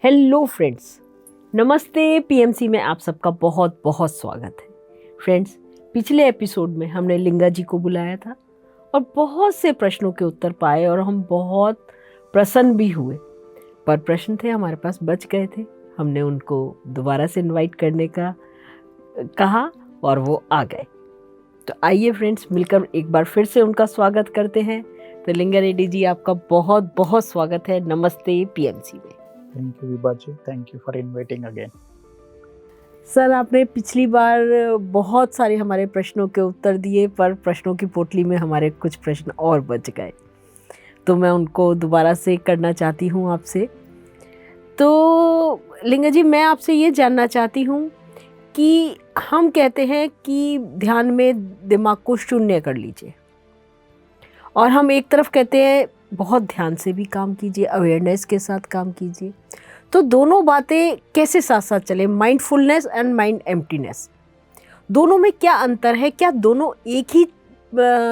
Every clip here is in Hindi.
हेलो फ्रेंड्स, नमस्ते। पीएमसी में आप सबका बहुत बहुत स्वागत है। फ्रेंड्स, पिछले एपिसोड में हमने लिंगा जी को बुलाया था और बहुत से प्रश्नों के उत्तर पाए और हम बहुत प्रसन्न भी हुए। पर प्रश्न थे हमारे पास बच गए थे। हमने उनको दोबारा से इनवाइट करने का कहा और वो आ गए। तो आइए फ्रेंड्स, मिलकर एक बार फिर से उनका स्वागत करते हैं। तो लिंगा रेड्डी जी, आपका बहुत बहुत स्वागत है। नमस्ते पीएमसी में। Thank you Vibha ji, thank you for inviting again. Sir, आपने पिछली बार बहुत सारे हमारे प्रश्नों के उत्तर दिए, पर प्रश्नों की पोटली में हमारे कुछ प्रश्न और बच गए, तो मैं उनको दोबारा से करना चाहती हूँ आपसे। तो लिंगा जी, मैं आपसे ये जानना चाहती हूँ कि हम कहते हैं कि ध्यान में दिमाग को शून्य कर लीजिए, और हम एक तरफ कहते हैं बहुत ध्यान से भी काम कीजिए, अवेयरनेस के साथ काम कीजिए। तो दोनों बातें कैसे साथ साथ चले? माइंडफुलनेस एंड माइंड एम्प्टीनेस, दोनों में क्या अंतर है? क्या दोनों एक ही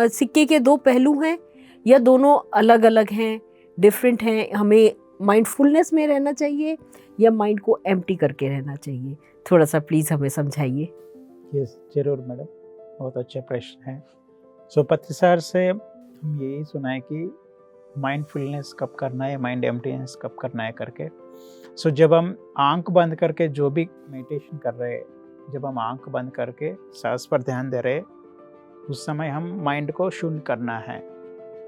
सिक्के के दो पहलू हैं, या दोनों अलग अलग हैं, डिफरेंट हैं? हमें माइंडफुलनेस में रहना चाहिए या माइंड को एम्प्टी करके रहना चाहिए? थोड़ा सा प्लीज़ हमें समझाइए। यस, जरूर मैडम, बहुत अच्छा प्रश्न है। सो पत्री सर से हम यही सुना है कि माइंडफुलनेस कब करना है, माइंड एम्प्टीनेस कब करना है करके। सो जब हम आंख बंद करके जो भी मेडिटेशन कर रहे हैं, जब हम आंख बंद करके सांस पर ध्यान दे रहे हैं, उस समय हम माइंड को शून्य करना है।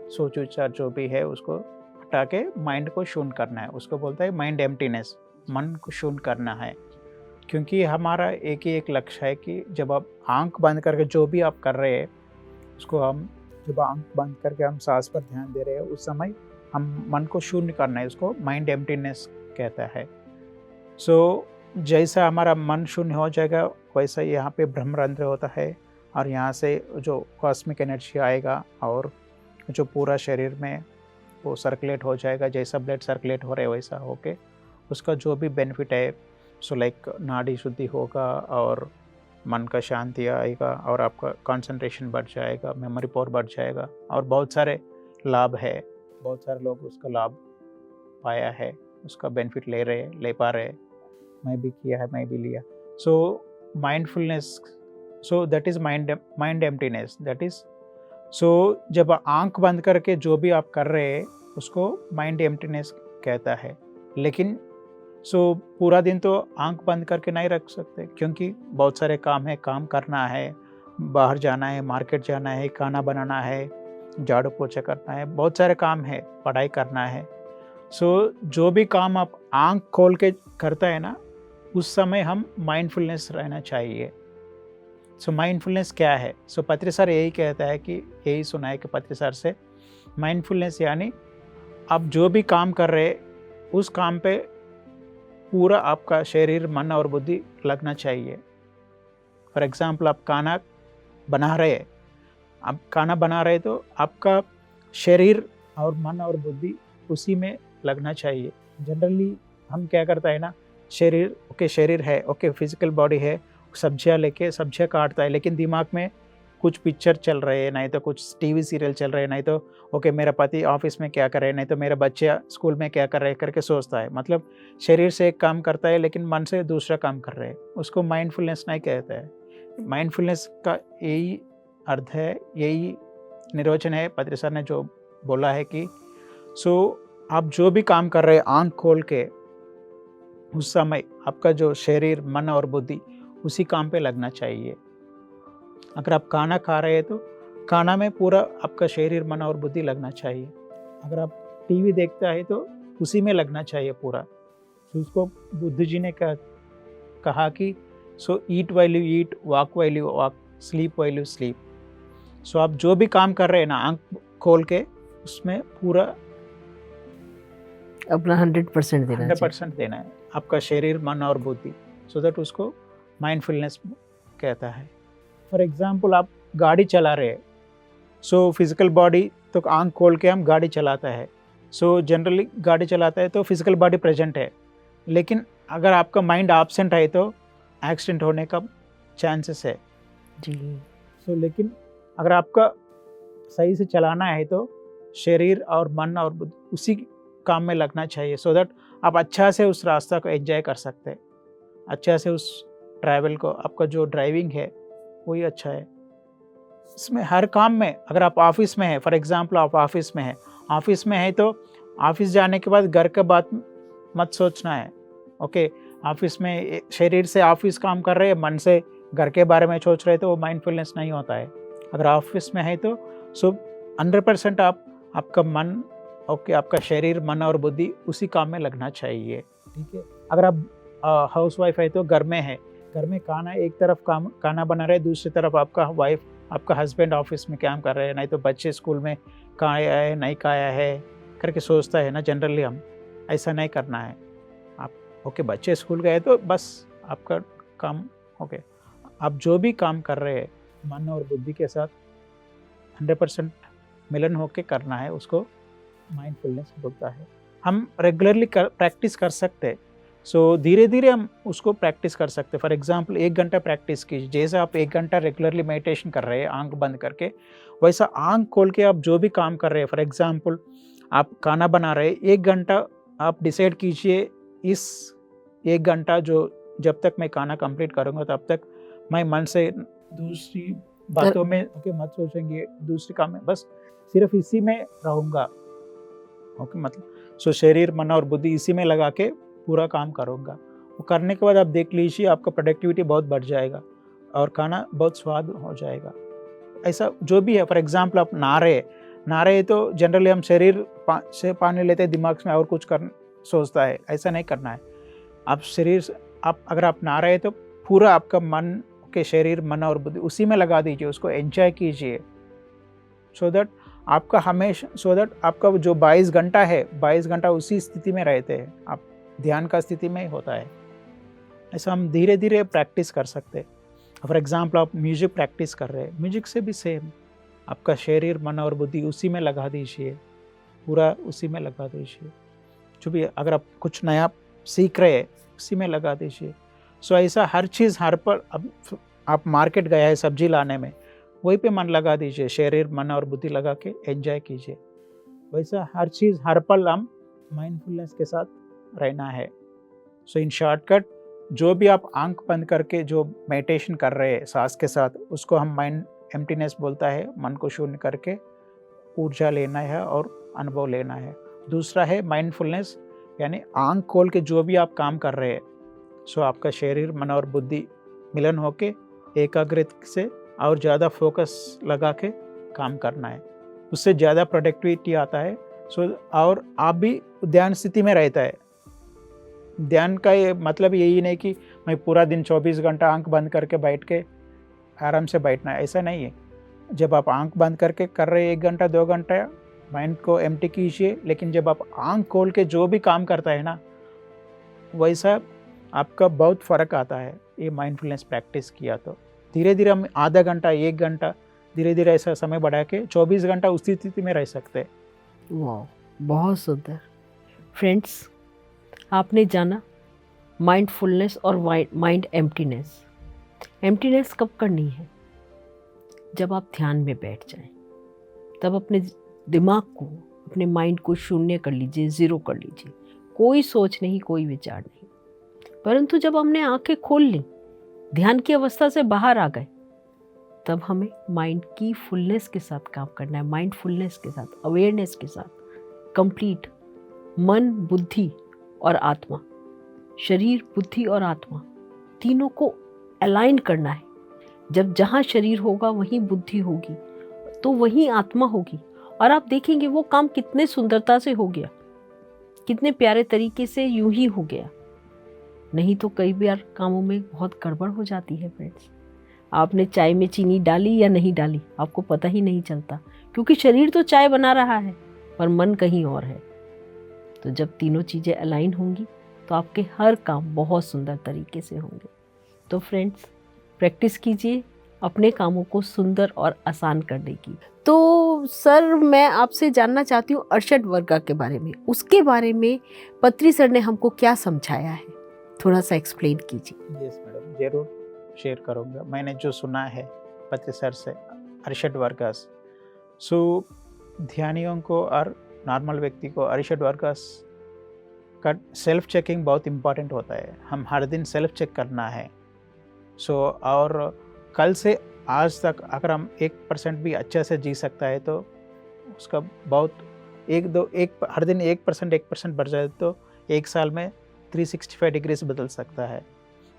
सोच विचार जो भी है उसको हटा के माइंड को शून्य करना है। उसको बोलता है माइंड एम्प्टीनेस, मन को शून्य करना है। क्योंकि हमारा एक ही एक लक्ष्य है कि जब आप आंख बंद करके जो भी आप कर रहे हैं उसको हम, जब आंख बंद करके हम सांस पर ध्यान दे रहे हैं, उस समय हम मन को शून्य करना है। उसको माइंड एम्प्टीनेस कहता है। सो जैसा हमारा मन शून्य हो जाएगा, वैसा यहाँ पे ब्रह्मरंध्र होता है और यहाँ से जो कॉस्मिक एनर्जी आएगा और जो पूरा शरीर में वो सर्कुलेट हो जाएगा। जैसा ब्लड सर्कुलेट हो रहा है वैसा होके उसका जो भी बेनिफिट है, सो लाइक नाड़ी शुद्धि होगा और मन का शांति आएगा और आपका कंसंट्रेशन बढ़ जाएगा, मेमोरी पावर बढ़ जाएगा और बहुत सारे लाभ है। बहुत सारे लोग उसका लाभ पाया है, उसका बेनिफिट ले पा रहे हैं। मैं भी किया है, मैं भी लिया। So mindfulness, so that is mind emptiness, that is. So जब आंख बंद करके जो भी आप कर रहे हैं उसको माइंड एम्प्टीनेस कहता है। लेकिन पूरा दिन तो आंख बंद करके नहीं रख सकते, क्योंकि बहुत सारे काम है, काम करना है, बाहर जाना है, मार्केट जाना है, खाना बनाना है, झाड़ू पोछा करना है, बहुत सारे काम है, पढ़ाई करना है। जो भी काम आप आंख खोल के करता है ना, उस समय हम माइंडफुलनेस रहना चाहिए। माइंडफुलनेस क्या है? पत्री सर यही कहता है कि, यही सुना है कि पत्री सर से, माइंडफुलनेस यानी आप जो भी काम कर रहे उस काम पे पूरा आपका शरीर, मन और बुद्धि लगना चाहिए। फॉर एग्जाम्पल, आप खाना बना रहे, आप खाना बना रहे तो आपका शरीर और मन और बुद्धि उसी में लगना चाहिए। जनरली हम क्या करता है ना, शरीर है, फिजिकल बॉडी है, सब्जियां लेके सब्जियां काटता है, लेकिन दिमाग में कुछ पिक्चर चल रहे हैं, नहीं तो कुछ टीवी सीरियल चल रहे हैं, नहीं तो मेरा पति ऑफिस में क्या कर रहे हैं, नहीं तो मेरे बच्चे स्कूल में क्या कर रहे हैं करके सोचता है। मतलब शरीर से एक काम करता है लेकिन मन से दूसरा काम कर रहे हैं। उसको माइंडफुलनेस नहीं कहता है। माइंडफुलनेस का यही अर्थ है, यही निर्वचन है पत्री सर ने जो बोला है कि आप जो भी काम कर रहे हैं आंख खोल के, उस समय आपका जो शरीर, मन और बुद्धि उसी काम पे लगना चाहिए। अगर आप खाना खा रहे हैं तो खाना में पूरा आपका शरीर, मन और बुद्धि लगना चाहिए। अगर आप टीवी देखता है तो उसी में लगना चाहिए पूरा। उसको बुद्ध जी ने कहा कि eat while you eat, walk while you walk, sleep while you sleep. आप जो भी काम कर रहे हैं ना, आंख खोल के उसमें पूरा अपना 100% देना है आपका शरीर, मन और बुद्धि, सो दैट उसको माइंडफुलनेस कहता है। फॉर एग्जाम्पल, आप गाड़ी चला रहे हैं, फिजिकल बॉडी तो आंख खोल के हम गाड़ी चलाता है। जनरली गाड़ी चलाता है तो फिजिकल बॉडी प्रेजेंट है, लेकिन अगर आपका माइंड एब्सेंट है तो एक्सीडेंट होने का चांसेस है जी। लेकिन अगर आपका सही से चलाना है तो शरीर और मन और उसी काम में लगना चाहिए, सो दैट आप अच्छा से उस रास्ता को एंजॉय कर सकते हैं, अच्छा से उस ट्रैवल को, आपका जो ड्राइविंग है वही अच्छा है। इसमें हर काम में, अगर आप ऑफिस में हैं, फॉर एग्जांपल आप ऑफिस में हैं तो ऑफिस जाने के बाद घर का बात मत सोचना है। ओके, ऑफिस में शरीर से ऑफिस काम कर रहे हैं, मन से घर के बारे में सोच रहे, तो वो माइंडफुलनेस नहीं होता है। अगर ऑफिस में है तो 100% आपका मन, ओके, आपका शरीर, मन और बुद्धि उसी काम में लगना चाहिए। ठीक है, अगर आप हाउस वाइफ है तो घर में खाना, एक तरफ खाना बना रहे, दूसरी तरफ आपका हस्बैंड ऑफिस में काम कर रहे हैं, नहीं तो बच्चे स्कूल में खाया है नहीं खाया है करके सोचता है ना। जनरली हम ऐसा नहीं करना है। आप ओके, बच्चे स्कूल गए तो बस आपका काम ओके। आप जो भी काम कर रहे हैं मन और बुद्धि के साथ 100% मिलन होके करना है, उसको माइंडफुलनेस बोलता है। हम रेगुलरली प्रैक्टिस कर सकते हैं। धीरे धीरे हम उसको प्रैक्टिस कर सकते हैं। फॉर एग्जांपल 1 घंटा प्रैक्टिस कीजिए। जैसे आप 1 घंटा रेगुलरली मेडिटेशन कर रहे हैं आंख बंद करके, वैसा आंख खोल के आप जो भी काम कर रहे हैं, फॉर एग्जांपल आप खाना बना रहे हैं, 1 घंटा आप डिसाइड कीजिए, इस 1 घंटा जब तक मैं खाना कंप्लीट करूँगा तब तक मैं मन से दूसरी बातों में मत सोचेंगे, दूसरे काम में बस सिर्फ इसी में रहूँगा। ओके, मतलब शरीर, मन और बुद्धि इसी में लगा के पूरा काम करूँगा। वो करने के बाद आप देख लीजिए आपका प्रोडक्टिविटी बहुत बढ़ जाएगा और खाना बहुत स्वाद हो जाएगा। ऐसा जो भी है, फॉर एग्जांपल आप नहा रहे तो जनरली हम शरीर से पानी लेते हैं, दिमाग में और कुछ सोचता है, ऐसा नहीं करना है। अगर आप नहा रहे तो पूरा आपका मन के शरीर, मन और बुद्धि उसी में लगा दीजिए, उसको एंजॉय कीजिए। सो दैट आपका जो 22 घंटा है, 22 घंटा उसी स्थिति में रहते हैं, आप ध्यान का स्थिति में होता है। ऐसा हम धीरे धीरे प्रैक्टिस कर सकते हैं। फॉर एग्जांपल आप म्यूजिक प्रैक्टिस कर रहे हैं, म्यूजिक से भी सेम, आपका शरीर, मन और बुद्धि उसी में लगा दीजिए, पूरा उसी में लगा दीजिए। जो भी अगर आप कुछ नया सीख रहे हैं उसी में लगा दीजिए। ऐसा हर चीज़, हर पर, अब आप मार्केट गया है सब्जी लाने में, वहीं पे मन लगा दीजिए, शरीर, मन और बुद्धि लगा के एंजॉय कीजिए। वैसा हर चीज़, हर पल हम माइंडफुलनेस के साथ रहना है। इन शॉर्टकट, जो भी आप आंख बंद करके जो मेडिटेशन कर रहे हैं सांस के साथ, उसको हम माइंड एम्प्टीनेस बोलता है। मन को शून्य करके ऊर्जा लेना है और अनुभव लेना है। दूसरा है माइंडफुलनेस, यानी आंख खोल के जो भी आप काम कर रहे हैं, आपका शरीर, मन और बुद्धि मिलन होके एकाग्रता से और ज़्यादा फोकस लगा के काम करना है, उससे ज़्यादा प्रोडक्टिविटी आता है। और आप भी ध्यान स्थिति में रहता है। ध्यान का ये मतलब यही नहीं कि मैं पूरा दिन 24 घंटा आंख बंद करके बैठ के आराम से बैठना है, ऐसा नहीं है। जब आप आंख बंद करके कर रहे हैं 1 घंटा 2 घंटा, माइंड को एम्प्टी कीजिए, लेकिन जब आप आंख खोल के जो भी काम करता है ना, वैसा आपका बहुत फ़र्क आता है। ये माइंडफुलनेस प्रैक्टिस किया तो धीरे धीरे हम आधा घंटा, 1 घंटा, धीरे धीरे ऐसा समय बढ़ा के 24 घंटा उसी स्थिति में रह सकते हैं। वाह, बहुत सुंदर। फ्रेंड्स, आपने जाना माइंडफुलनेस और माइंड एम्प्टीनेस। एम्प्टीनेस कब करनी है? जब आप ध्यान में बैठ जाएं, तब अपने दिमाग को, अपने माइंड को शून्य कर लीजिए, ज़ीरो कर लीजिए। कोई सोच नहीं, कोई विचार नहीं। परंतु जब हमने आंखें खोल ली, ध्यान की अवस्था से बाहर आ गए, तब हमें माइंड की फुलनेस के साथ काम करना है, माइंडफुलनेस के साथ, अवेयरनेस के साथ, कंप्लीट मन, बुद्धि और आत्मा, शरीर, बुद्धि और आत्मा तीनों को अलाइन करना है। जब जहाँ शरीर होगा वहीं बुद्धि होगी, तो वहीं आत्मा होगी। और आप देखेंगे वो काम कितने सुंदरता से हो गया, कितने प्यारे तरीके से यूं ही हो गया। नहीं तो कई बार कामों में बहुत गड़बड़ हो जाती है फ्रेंड्स। आपने चाय में चीनी डाली या नहीं डाली, आपको पता ही नहीं चलता, क्योंकि शरीर तो चाय बना रहा है पर मन कहीं और है। तो जब तीनों चीज़ें अलाइन होंगी तो आपके हर काम बहुत सुंदर तरीके से होंगे। तो फ्रेंड्स, प्रैक्टिस कीजिए अपने कामों को सुंदर और आसान करने की। तो सर, मैं आपसे जानना चाहती हूँ अरशद वर्गा के बारे में। उसके बारे में पत्री सर ने हमको क्या समझाया है, थोड़ा सा एक्सप्लेन कीजिए। यस मैडम, जरूर शेयर करूँगा। मैंने जो सुना है पत्री सर से, अरशद वर्गास, ध्यानियों को और नॉर्मल व्यक्ति को अरशद वर्गास का सेल्फ चेकिंग बहुत इम्पॉर्टेंट होता है। हम हर दिन सेल्फ चेक करना है। और कल से आज तक अगर हम 1% भी अच्छे से जी सकता है तो उसका बहुत हर दिन 1% बढ़ जाए तो एक साल में 365 डिग्रीज बदल सकता है।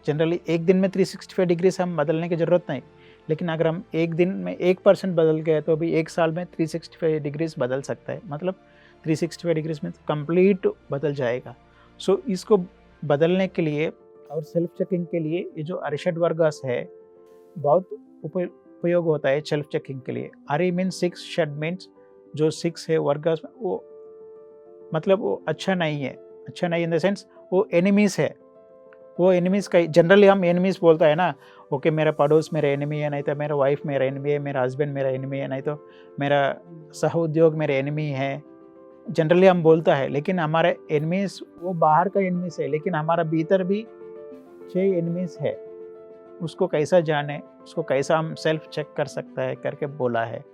जनरली एक दिन में 365 डिग्रीज हम बदलने की ज़रूरत नहीं, लेकिन अगर हम एक दिन में 1% बदल गए तो भी एक साल में 365 डिग्रीज बदल सकता है। मतलब 365 डिग्रीज में कंप्लीट बदल जाएगा। इसको बदलने के लिए और सेल्फ चेकिंग के लिए ये जो अरिषड वर्गस है बहुत उपयोग होता है सेल्फ चेकिंग के लिए। अरि मीन्स 6, षड मीन्स जो 6 है वर्गस, वो मतलब वो अच्छा नहीं है। अच्छा नहीं इन द सेंस वो एनिमीज़ है। वो एनिमीज़ का जनरली हम एनिमीज़ बोलता है ना, ओके मेरा पड़ोस मेरा एनिमी है, नहीं तो मेरा वाइफ मेरा एनिमी है, मेरा हस्बैंड मेरा एनिमी है, नहीं तो मेरा सहोद्योग मेरा एनिमी है। जनरली हम बोलता है, लेकिन हमारे एनिमीज़ वो बाहर का एनिमीज़ है, लेकिन हमारा भीतर भी 6 एनिमीज़ है। उसको कैसा जाने, उसको कैसा हम सेल्फ चेक कर सकता है करके बोला है।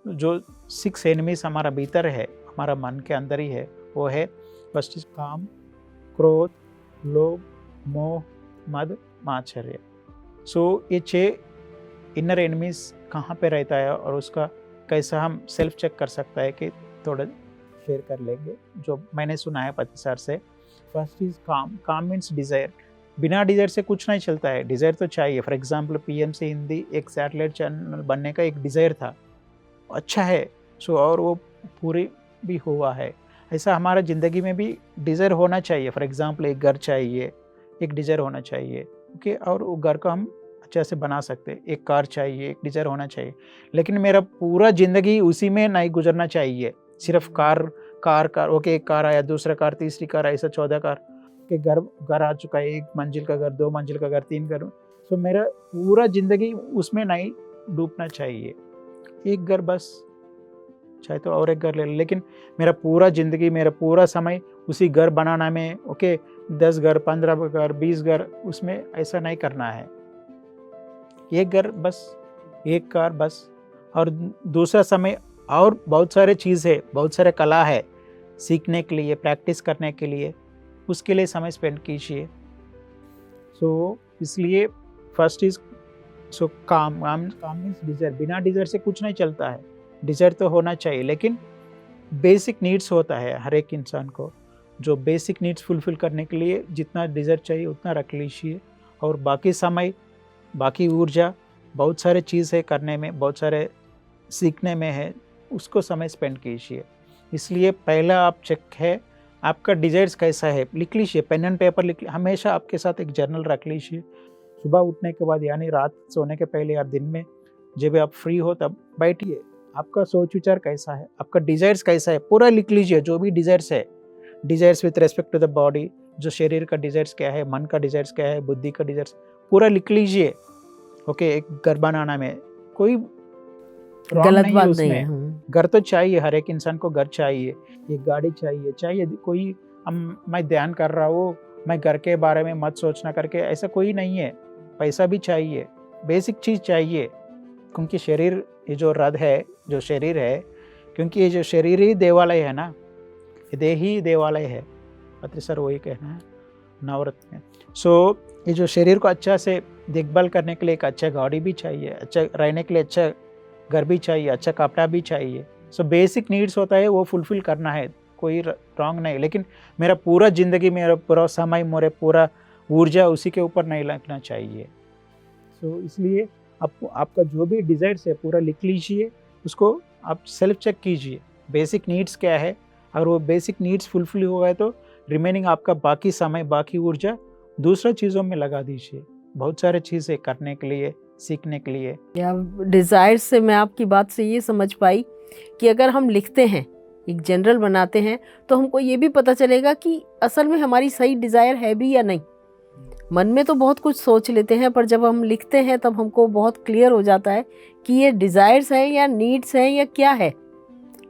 जो 6 एनिमीज़ हमारा भीतर है, हमारा मन के अंदर ही है, वो है फर्स्ट इज काम, क्रोध, लोभ, मोह, मद, मात्सर्य। ये 6 इनर एनिमीज़ कहाँ पे रहता है और उसका कैसा हम सेल्फ चेक कर सकता है कि थोड़ा शेयर कर लेंगे जो मैंने सुना है पति सर से। फर्स्ट इज काम। काम मीन्स डिज़ायर। बिना डिज़ायर से कुछ नहीं चलता है, डिज़ायर तो चाहिए। फॉर एग्जांपल पीएमसी हिंदी एक सैटेलाइट चैनल बनने का एक डिज़ायर था, अच्छा है। और वो पूरी भी हुआ है। ऐसा हमारा ज़िंदगी में भी डिज़ायर होना चाहिए। फॉर एग्जांपल एक घर चाहिए, एक डिज़ायर होना चाहिए, ओके, और वो घर को हम अच्छे से बना सकते हैं। एक कार चाहिए, एक डिज़ायर होना चाहिए, लेकिन मेरा पूरा ज़िंदगी उसी में नहीं गुजरना चाहिए। सिर्फ कार ओके, एक कार आया, दूसरा कार, तीसरी कार, ऐसा 14 कार के घर आ चुका है, 1 मंजिल का घर, 2 मंजिल का घर, 3 घर। मेरा पूरा ज़िंदगी उसमें नहीं डूबना चाहिए। एक घर बस, चाहे तो और एक घर ले लो, लेकिन मेरा पूरा ज़िंदगी, मेरा पूरा समय उसी घर बनाना में, ओके, 10 घर, 15 घर, 20 घर, उसमें ऐसा नहीं करना है। एक घर बस, एक कार बस, और दूसरा समय और बहुत सारे चीज़ है, बहुत सारे कला है सीखने के लिए, प्रैक्टिस करने के लिए, उसके लिए समय स्पेंड कीजिए। इसलिए फर्स्ट इज काम मीन्स डिज़ायर। बिना डिज़ायर से कुछ नहीं चलता है। डिज़ायर तो होना चाहिए, लेकिन बेसिक नीड्स होता है हर एक इंसान को। जो बेसिक नीड्स फुलफिल करने के लिए जितना डिज़ायर चाहिए उतना रख लीजिए, और बाकी समय, बाकी ऊर्जा, बहुत सारे चीज़ है करने में, बहुत सारे सीखने में है, उसको समय स्पेंड कीजिए। इसलिए पहला आप चेक है आपका डिज़ायर्स कैसा है, लिख लीजिए, पेन एंड पेपर लिख लीजिए। हमेशा आपके साथ एक जर्नल रख लीजिए। सुबह उठने के बाद, यानी रात सोने के पहले या दिन में जब आप फ्री हो तब बैठिए, आपका सोच विचार कैसा है, आपका डिज़ायर्स कैसा है, पूरा लिख लीजिए। जो भी डिज़ायर्स है, desires with respect to the body, जो शरीर का डिज़ायर्स क्या है, मन का डिज़ायर्स क्या है, बुद्धि का डिज़ायर्स, पूरा लिख लीजिए। ओके, एक घर बनाना में कोई गलत बात नहीं है। घर तो चाहिए, हर एक इंसान को घर चाहिए, एक गाड़ी चाहिए। कोई मैं ध्यान कर रहा हूँ, मैं घर के बारे में मत सोचना करके ऐसा कोई नहीं है। पैसा भी चाहिए, बेसिक चीज़ चाहिए, क्योंकि शरीर, ये जो रद है, जो शरीर है, क्योंकि ये जो शरीर ही देवालय है ना, देह ही देवालय है, पत्री सर वही कहना है नवरत्न में। ये जो शरीर को अच्छा से देखभाल करने के लिए एक अच्छा गाड़ी भी चाहिए, अच्छा रहने के लिए अच्छा घर भी चाहिए, अच्छा कपड़ा भी चाहिए। बेसिक नीड्स होता है, वो फुलफिल करना है, कोई रॉन्ग नहीं। लेकिन मेरा पूरा ज़िंदगी, मेरा पूरा समय, मेरा पूरा ऊर्जा उसी के ऊपर नहीं लगना चाहिए। इसलिए आपका जो भी डिज़ायर्स है पूरा लिख लीजिए, उसको आप सेल्फ चेक कीजिए, बेसिक नीड्स क्या है। अगर वो बेसिक नीड्स फुलफिल हो गए तो रिमेनिंग आपका बाकी समय, बाकी ऊर्जा दूसरा चीज़ों में लगा दीजिए। बहुत सारे चीज़ें करने के लिए, सीखने के लिए। डिज़ायर से मैं आपकी बात से ये समझ पाई कि अगर हम लिखते हैं, एक जनरल बनाते हैं, तो हमको ये भी पता चलेगा कि असल में हमारी सही डिज़ायर है भी या नहीं। मन में तो बहुत कुछ सोच लेते हैं, पर जब हम लिखते हैं तब हमको बहुत क्लियर हो जाता है कि ये डिज़ायर्स है या नीड्स है या क्या है,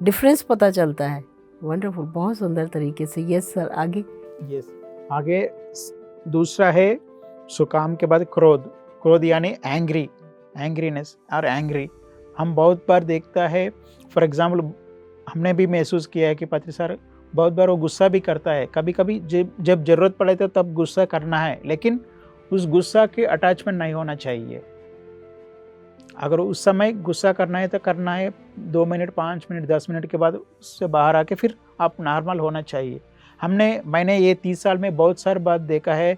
डिफरेंस पता चलता है। वंडरफुल, बहुत सुंदर तरीके से। यस सर, आगे। यस, आगे दूसरा है काम के बाद क्रोध यानी एंग्रीनेस और एंग्री। हम बहुत बार देखता है, फॉर एग्जाम्पल हमने भी महसूस किया है कि पति सर बहुत बार वो गुस्सा भी करता है, कभी कभी जब ज़रूरत पड़े तो तब गुस्सा करना है, लेकिन उस गुस्सा के अटैचमेंट नहीं होना चाहिए। अगर उस समय गुस्सा करना है तो करना है, 2 मिनट 5 मिनट 10 मिनट के बाद उससे बाहर आके फिर आप नॉर्मल होना चाहिए। मैंने ये 30 साल में बहुत सारी बात देखा है।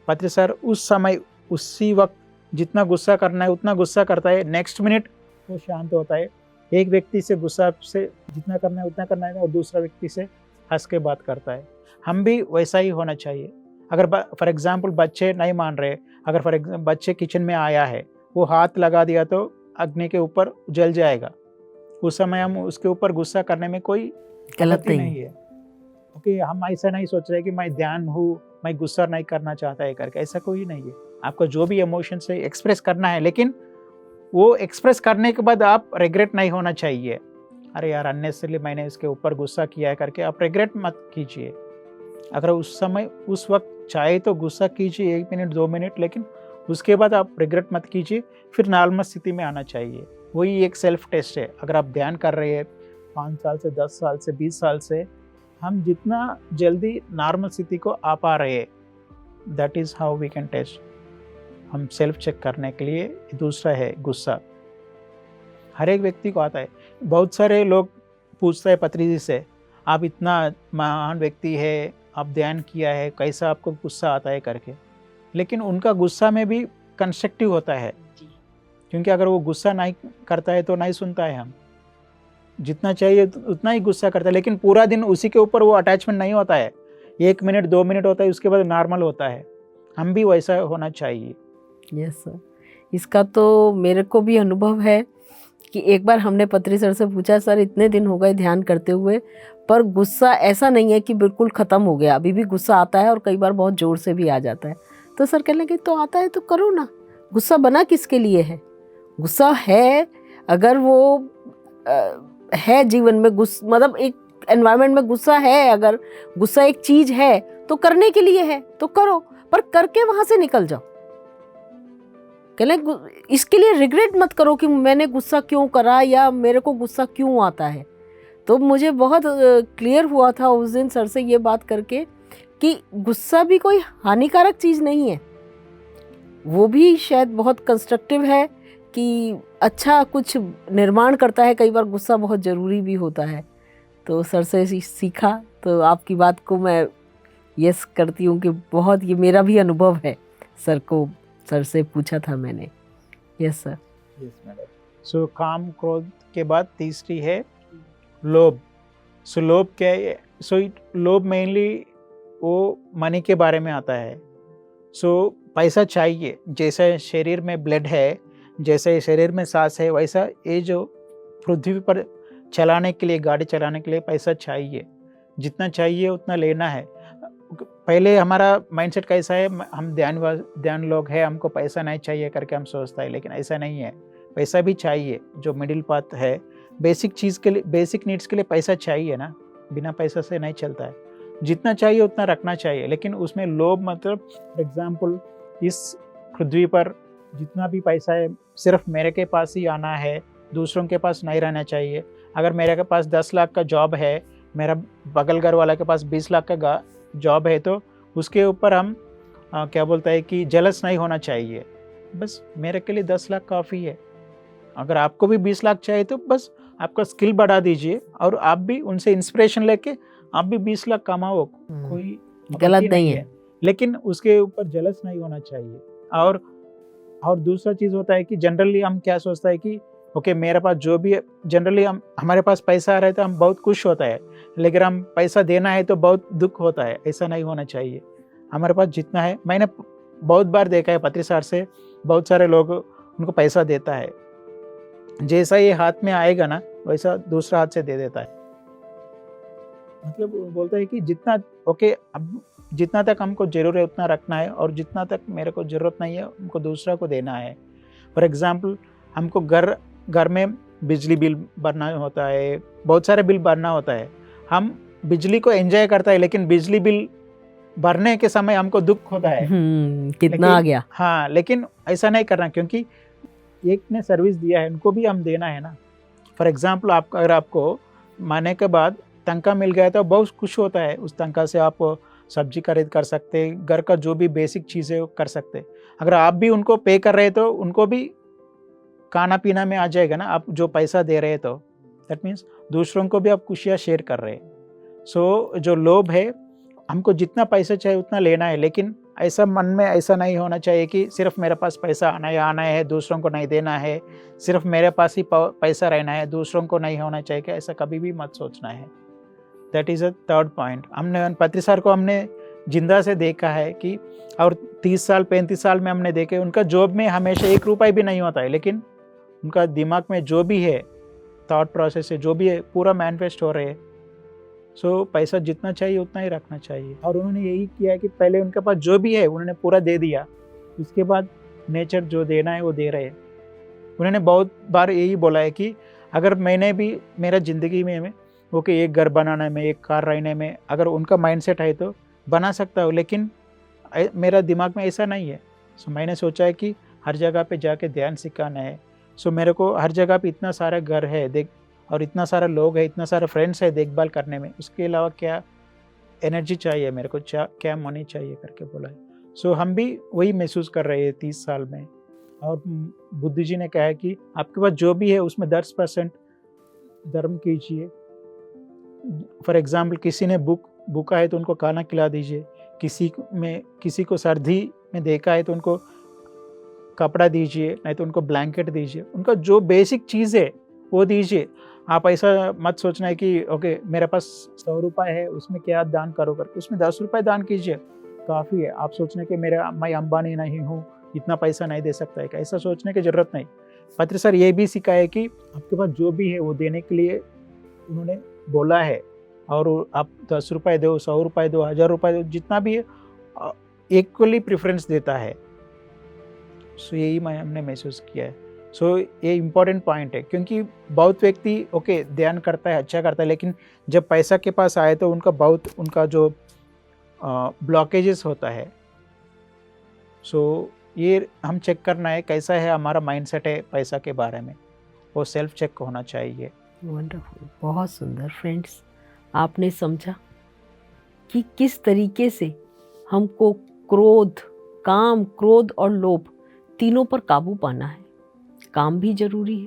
पत्री सर उस समय उसी वक्त जितना गुस्सा करना है उतना गुस्सा करता है, नेक्स्ट मिनट वो शांत होता है। एक व्यक्ति से गुस्सा से जितना करना है उतना करना है और दूसरा व्यक्ति से हंस के बात करता है। हम भी वैसा ही होना चाहिए। अगर फॉर एग्जांपल बच्चे नहीं मान रहे, अगर फॉर एग्जांपल बच्चे किचन में आया है, वो हाथ लगा दिया तो अग्नि के ऊपर जल जाएगा, उस समय हम उसके ऊपर गुस्सा करने में कोई गलत नहीं है। क्योंकि हम ऐसा नहीं सोच रहे कि मैं ध्यान हूँ, मैं गुस्सा नहीं करना चाहता है करके, ऐसा कोई नहीं है। आपको जो भी इमोशन से एक्सप्रेस करना है, लेकिन वो एक्सप्रेस करने के बाद आप रिग्रेट नहीं होना चाहिए। अरे यार अननेसेसरली मैंने इसके ऊपर गुस्सा किया है करके आप रिग्रेट मत कीजिए। अगर उस समय उस वक्त चाहे तो गुस्सा कीजिए 1 मिनट 2 मिनट, लेकिन उसके बाद आप रिग्रेट मत कीजिए, फिर नॉर्मल स्थिति में आना चाहिए। वही एक सेल्फ टेस्ट है। अगर आप ध्यान कर रहे हैं 5 साल से 10 साल से 20 साल से, हम जितना जल्दी नॉर्मल स्थिति को आ पा रहे हैं, that is how we can test. हम सेल्फ चेक करने के लिए दूसरा है गुस्सा, हर एक व्यक्ति को आता है। बहुत सारे लोग पूछते हैं पत्री जी से, आप इतना महान व्यक्ति है, आप ध्यान किया है, कैसा आपको गुस्सा आता है करके, लेकिन उनका गुस्सा में भी कंस्ट्रक्टिव होता है, क्योंकि अगर वो गुस्सा नहीं करता है तो नहीं सुनता है। हम जितना चाहिए उतना ही गुस्सा करता है, लेकिन पूरा दिन उसी के ऊपर वो अटैचमेंट नहीं होता है। 1 मिनट 2 मिनट होता है, उसके बाद नॉर्मल होता है। हम भी वैसा होना चाहिए। यस सर, इसका तो मेरे को भी अनुभव है कि एक बार हमने पत्री सर से पूछा, सर इतने दिन हो गए ध्यान करते हुए, पर गुस्सा ऐसा नहीं है कि बिल्कुल ख़त्म हो गया, अभी भी गुस्सा आता है और कई बार बहुत ज़ोर से भी आ जाता है। तो सर कहने लगे तो आता है तो करो ना, गुस्सा बना किसके लिए है? गुस्सा है, अगर वो है जीवन में मतलब एक एनवायरनमेंट में गुस्सा है, अगर गुस्सा एक चीज़ है तो करने के लिए है तो करो, पर करके वहाँ से निकल जाओ। कहले इसके लिए रिग्रेट मत करो कि मैंने गुस्सा क्यों करा या मेरे को गुस्सा क्यों आता है। तो मुझे बहुत क्लियर हुआ था उस दिन सर से ये बात करके कि गुस्सा भी कोई हानिकारक चीज़ नहीं है, वो भी शायद बहुत कंस्ट्रक्टिव है कि अच्छा कुछ निर्माण करता है। कई बार गुस्सा बहुत ज़रूरी भी होता है। तो सर से सीखा, तो आपकी बात को मैं यस करती हूँ कि बहुत ये मेरा भी अनुभव है। सर से पूछा था मैंने। Yes sir. Yes madam. So काम क्रोध के बाद तीसरी है लोभ। सो लोभ क्या है? लोभ मेनली वो मनी के बारे में आता है। सो पैसा चाहिए, जैसे शरीर में ब्लड है, जैसे शरीर में सांस है, वैसा ये जो पृथ्वी पर चलाने के लिए, गाड़ी चलाने के लिए पैसा चाहिए। जितना चाहिए उतना लेना है। पहले हमारा माइंडसेट कैसा है, हम ध्यान लोग हैं, हमको पैसा नहीं चाहिए करके हम सोचता है, लेकिन ऐसा नहीं है। पैसा भी चाहिए, जो मिडिल पाथ है, बेसिक चीज़ के लिए, बेसिक नीड्स के लिए पैसा चाहिए ना, बिना पैसा से नहीं चलता है। जितना चाहिए उतना रखना चाहिए, लेकिन उसमें लोभ मतलब फॉर एग्जाम्पल इस पृथ्वी पर जितना भी पैसा है सिर्फ मेरे के पास ही आना है, दूसरों के पास नहीं रहना चाहिए। अगर मेरे के पास 10 लाख का जॉब है, मेरा बगल घर वाला के पास 20 लाख का जॉब है, तो उसके ऊपर हम क्या बोलता है कि जेलस नहीं होना चाहिए। बस मेरे के लिए 10 लाख काफ़ी है। अगर आपको भी 20 लाख चाहिए तो बस आपका स्किल बढ़ा दीजिए और आप भी उनसे इंस्पिरेशन लेके आप भी 20 लाख कमाओ, कोई गलत नहीं है, लेकिन उसके ऊपर जेलस नहीं होना चाहिए। और दूसरा चीज़ होता है कि जनरली हम क्या सोचता है कि ओके मेरे पास जो भी है, जनरली हमारे पास पैसा आ रहा है तो हम बहुत खुश होता है, लेकिन हम पैसा देना है तो बहुत दुख होता है। ऐसा नहीं होना चाहिए। हमारे पास जितना है, मैंने बहुत बार देखा है पत्री सर से, बहुत सारे लोग उनको पैसा देता है, जैसा ये हाथ में आएगा ना वैसा दूसरा हाथ से दे देता है। मतलब बोलता है कि जितना ओके, अब जितना तक हमको जरूर है उतना रखना है, और जितना तक मेरे को ज़रूरत नहीं है हमको दूसरा को देना है। फॉर एग्जांपल हमको घर में बिजली बिल भरना होता है, बहुत सारे बिल भरना होता है। हम बिजली को एंजॉय करता है, लेकिन बिजली बिल भरने के समय हमको दुख होता है कितना आ गया। हाँ, लेकिन ऐसा नहीं करना, क्योंकि एक ने सर्विस दिया है, उनको भी हम देना है ना। फॉर एग्जांपल अगर आपको महीने के बाद तनख्वाह मिल गया तो बहुत खुश होता है, उस तनख्वाह से आप सब्जी खरीद कर सकते, घर का जो भी बेसिक चीज़ें कर सकते। अगर आप भी उनको पे कर रहे तो उनको भी खाना पीना में आ जाएगा ना, आप जो पैसा दे रहे तो दैट मीन्स दूसरों को भी आप खुशियाँ शेयर कर रहे हैं। सो जो लोभ है, हमको जितना पैसा चाहिए उतना लेना है, लेकिन ऐसा मन में ऐसा नहीं होना चाहिए कि सिर्फ मेरे पास पैसा आना है, दूसरों को नहीं देना है, सिर्फ मेरे पास ही पैसा रहना है, दूसरों को नहीं होना चाहिए, कि ऐसा कभी भी मत सोचना है। That is a third point. हमने पत्री सर को हमने जिंदा से देखा है कि, और 30 साल 35 साल में हमने देखे, उनका जॉब में हमेशा 1 रुपया भी नहीं होता है, लेकिन उनका दिमाग में जो भी है, थॉट प्रोसेस है, जो भी है, पूरा मैनिफेस्ट हो रहे हैं। सो पैसा जितना चाहिए उतना ही रखना चाहिए। और उन्होंने यही किया है कि पहले उनके पास जो भी है उन्होंने पूरा दे दिया, उसके बाद नेचर जो देना है वो दे रहे हैं। उन्होंने बहुत बार यही बोला है कि अगर मैंने भी मेरा ज़िंदगी में ओके एक घर बनाने में, एक कार रहने में, अगर उनका माइंडसेट है तो बना सकता हूँ, लेकिन मेरा दिमाग में ऐसा नहीं है। सो मैंने सोचा है कि हर जगह पे जाके ध्यान सिखाना है। सो मेरे को हर जगह पे इतना सारा घर है देख, और इतना सारा लोग है, इतना सारा फ्रेंड्स है देखभाल करने में, उसके अलावा क्या एनर्जी चाहिए मेरे को, क्या मनी चाहिए करके बोला है। सो हम भी वही महसूस कर रहे हैं 30 साल में। और बुद्ध जी ने कहा है कि आपके पास जो भी है उसमें 10% धर्म कीजिए। फॉर एग्जाम्पल किसी ने भूखा है तो उनको खाना खिला दीजिए, किसी को सर्दी में देखा है तो उनको कपड़ा दीजिए, नहीं तो उनको ब्लैंकेट दीजिए, उनका जो बेसिक चीज़ है वो दीजिए। आप ऐसा मत सोचना है कि ओके मेरे पास 100 रुपये है उसमें क्या दान करो करके, उसमें 10 रुपये दान कीजिए, काफ़ी है। आप सोचने कि मैं अंबानी नहीं हूँ, इतना पैसा नहीं दे सकता है, ऐसा सोचने की ज़रूरत नहीं। पत्र सर ये भी सिखाया कि आपके पास जो भी है वो देने के लिए उन्होंने बोला है, और आप 10 रुपये दो, 100 रुपये दो, 1000 रुपये दो, जितना भी है इक्वली प्रेफरेंस देता है। सो यही हमने महसूस किया है। सो ये इम्पॉर्टेंट पॉइंट है, क्योंकि बहुत व्यक्ति ओके ध्यान करता है, अच्छा करता है, लेकिन जब पैसा के पास आए तो उनका जो ब्लॉकेजेस होता है। सो ये हम चेक करना है कैसा है हमारा माइंडसेट है पैसा के बारे में, वो सेल्फ चेक होना चाहिए। वंडरफुल, बहुत सुंदर। फ्रेंड्स, आपने समझा कि किस तरीके से हमको काम, क्रोध और लोभ तीनों पर काबू पाना है। काम भी जरूरी है,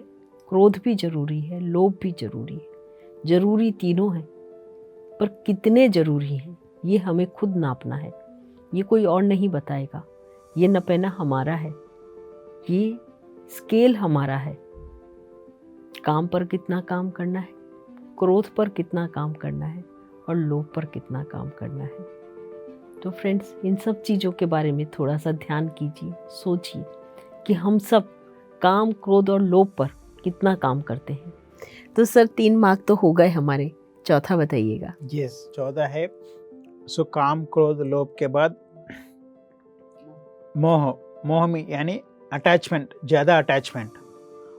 क्रोध भी जरूरी है, लोभ भी जरूरी है। जरूरी तीनों हैं, पर कितने जरूरी हैं ये हमें खुद नापना है। ये कोई और नहीं बताएगा। ये नपना हमारा है, ये स्केल हमारा है। काम पर कितना काम करना है, क्रोध पर कितना काम करना है, और लोभ पर कितना काम करना है। तो फ्रेंड्स, इन सब चीज़ों के बारे में थोड़ा सा ध्यान कीजिए, सोचिए कि हम सब काम, क्रोध और लोभ पर कितना काम करते हैं। तो सर 3 मार्क तो हो गए हमारे, चौथा बताइएगा। यस, 14 है। सो काम, क्रोध, लोभ के बाद मोह में यानी अटैचमेंट, ज़्यादा अटैचमेंट,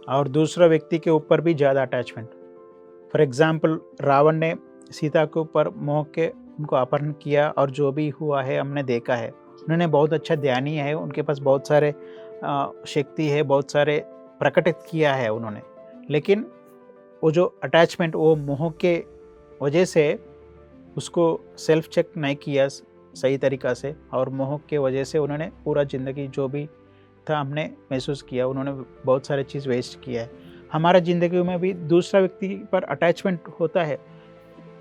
और दूसरा व्यक्ति के ऊपर भी ज़्यादा अटैचमेंट। फॉर एग्जाम्पल रावण ने सीता के ऊपर मोह के उनको अपहरण किया, और जो भी हुआ है हमने देखा है। उन्होंने बहुत अच्छा ध्यानी है, उनके पास बहुत सारे शक्ति है, बहुत सारे प्रकटित किया है उन्होंने, लेकिन वो जो अटैचमेंट, वो मोह के वजह से उसको सेल्फ चेक नहीं किया सही तरीक़ा से, और मोह के वजह से उन्होंने पूरा ज़िंदगी जो भी था हमने महसूस किया, उन्होंने बहुत सारे चीज़ वेस्ट किया है। हमारा ज़िंदगी में भी दूसरा व्यक्ति पर अटैचमेंट होता है,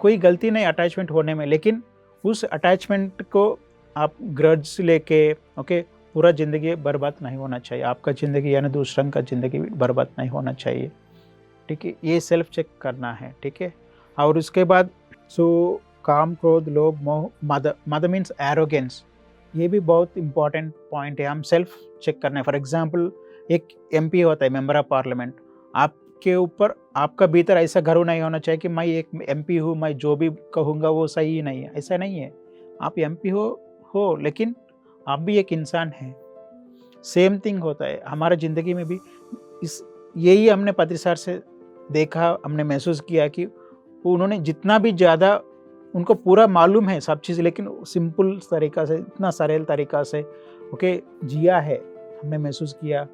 कोई गलती नहीं अटैचमेंट होने में, लेकिन उस अटैचमेंट को आप ग्रज लेके ओके पूरा ज़िंदगी बर्बाद नहीं होना चाहिए। आपका ज़िंदगी यानी दूसरों का ज़िंदगी बर्बाद नहीं होना चाहिए। ठीक है, ये सेल्फ चेक करना है। ठीक है, और उसके बाद सो काम, क्रोध, लोभ, मोह, मद मीन्स एरोगेंस, ये भी बहुत इंपॉर्टेंट पॉइंट है, हम सेल्फ चेक करना है। फॉर एग्जांपल एक एमपी होता है, मेंबर ऑफ पार्लियामेंट, आपके ऊपर आपका भीतर ऐसा गर्व नहीं होना चाहिए कि मैं एक एमपी हूँ, मैं जो भी कहूँगा वो सही नहीं है। ऐसा नहीं है, आप एमपी हो लेकिन आप भी एक इंसान हैं। सेम थिंग होता है हमारा ज़िंदगी में भी। यही हमने पत्री सर से देखा, हमने महसूस किया कि उन्होंने जितना भी ज़्यादा उनको पूरा मालूम है सब चीज़, लेकिन सिंपल तरीक़ा से, इतना सरल तरीक़ा से ओके जिया है, हमने महसूस किया।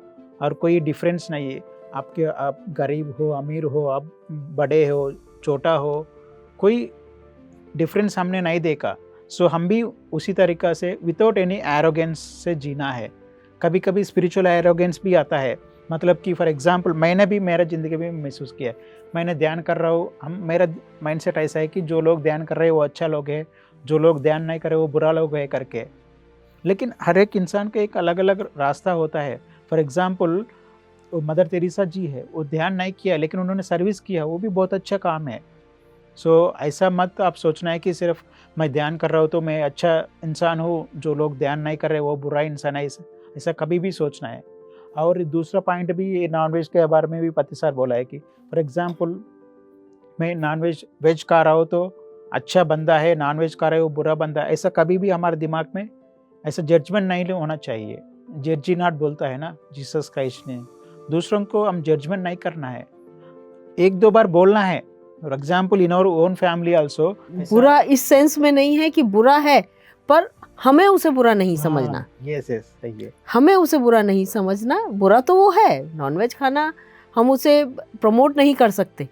और कोई डिफरेंस नहीं है, आप गरीब हो, अमीर हो, आप बड़े हो, छोटा हो, कोई डिफरेंस हमने नहीं देखा, सो हम भी उसी तरीक़ा से विदाउट एनी एरोगेंस से जीना है। कभी कभी स्पिरिचुअल एरोगेंस भी आता है, मतलब कि फॉर एग्जांपल मैंने भी मेरा ज़िंदगी में महसूस किया है। मैंने ध्यान कर रहा हूँ, मेरा माइंडसेट ऐसा है कि जो लोग ध्यान कर रहे हैं वो अच्छा लोग हैं, जो लोग ध्यान नहीं कर रहे वो बुरा लोग है करके। लेकिन हर एक इंसान का एक अलग अलग रास्ता होता है। फॉर एग्जांपल मदर तेरेसा जी है, वो ध्यान नहीं किया लेकिन उन्होंने सर्विस किया, वो भी बहुत अच्छा काम है। सो ऐसा मत आप सोचना है कि सिर्फ मैं ध्यान कर रहा हूँ तो मैं अच्छा इंसान हूँ, जो लोग ध्यान नहीं कर रहे वो बुरा इंसान है, ऐसा कभी भी सोचना है। और दूसरा पॉइंट भी नॉनवेज के बारे में भी पति सर बोला है कि फॉर एग्जांपल मैं वेज खा रहा हूँ तो अच्छा बंदा है, नॉनवेज खा रहा है वो बुरा बंदा है, ऐसा कभी भी हमारे दिमाग में ऐसा जजमेंट नहीं होना चाहिए। जज नॉट बोलता है ना जीसस क्राइस्ट ने, दूसरों को हम जजमेंट नहीं करना है, एक दो बार बोलना है। For example in our own family also, बुरा इस सेंस में नहीं है कि बुरा है, पर हमें उसे बुरा नहीं समझना। यस सही है, हमें उसे बुरा नहीं समझना। बुरा तो वो है, नॉनवेज खाना हम उसे प्रमोट नहीं कर सकते,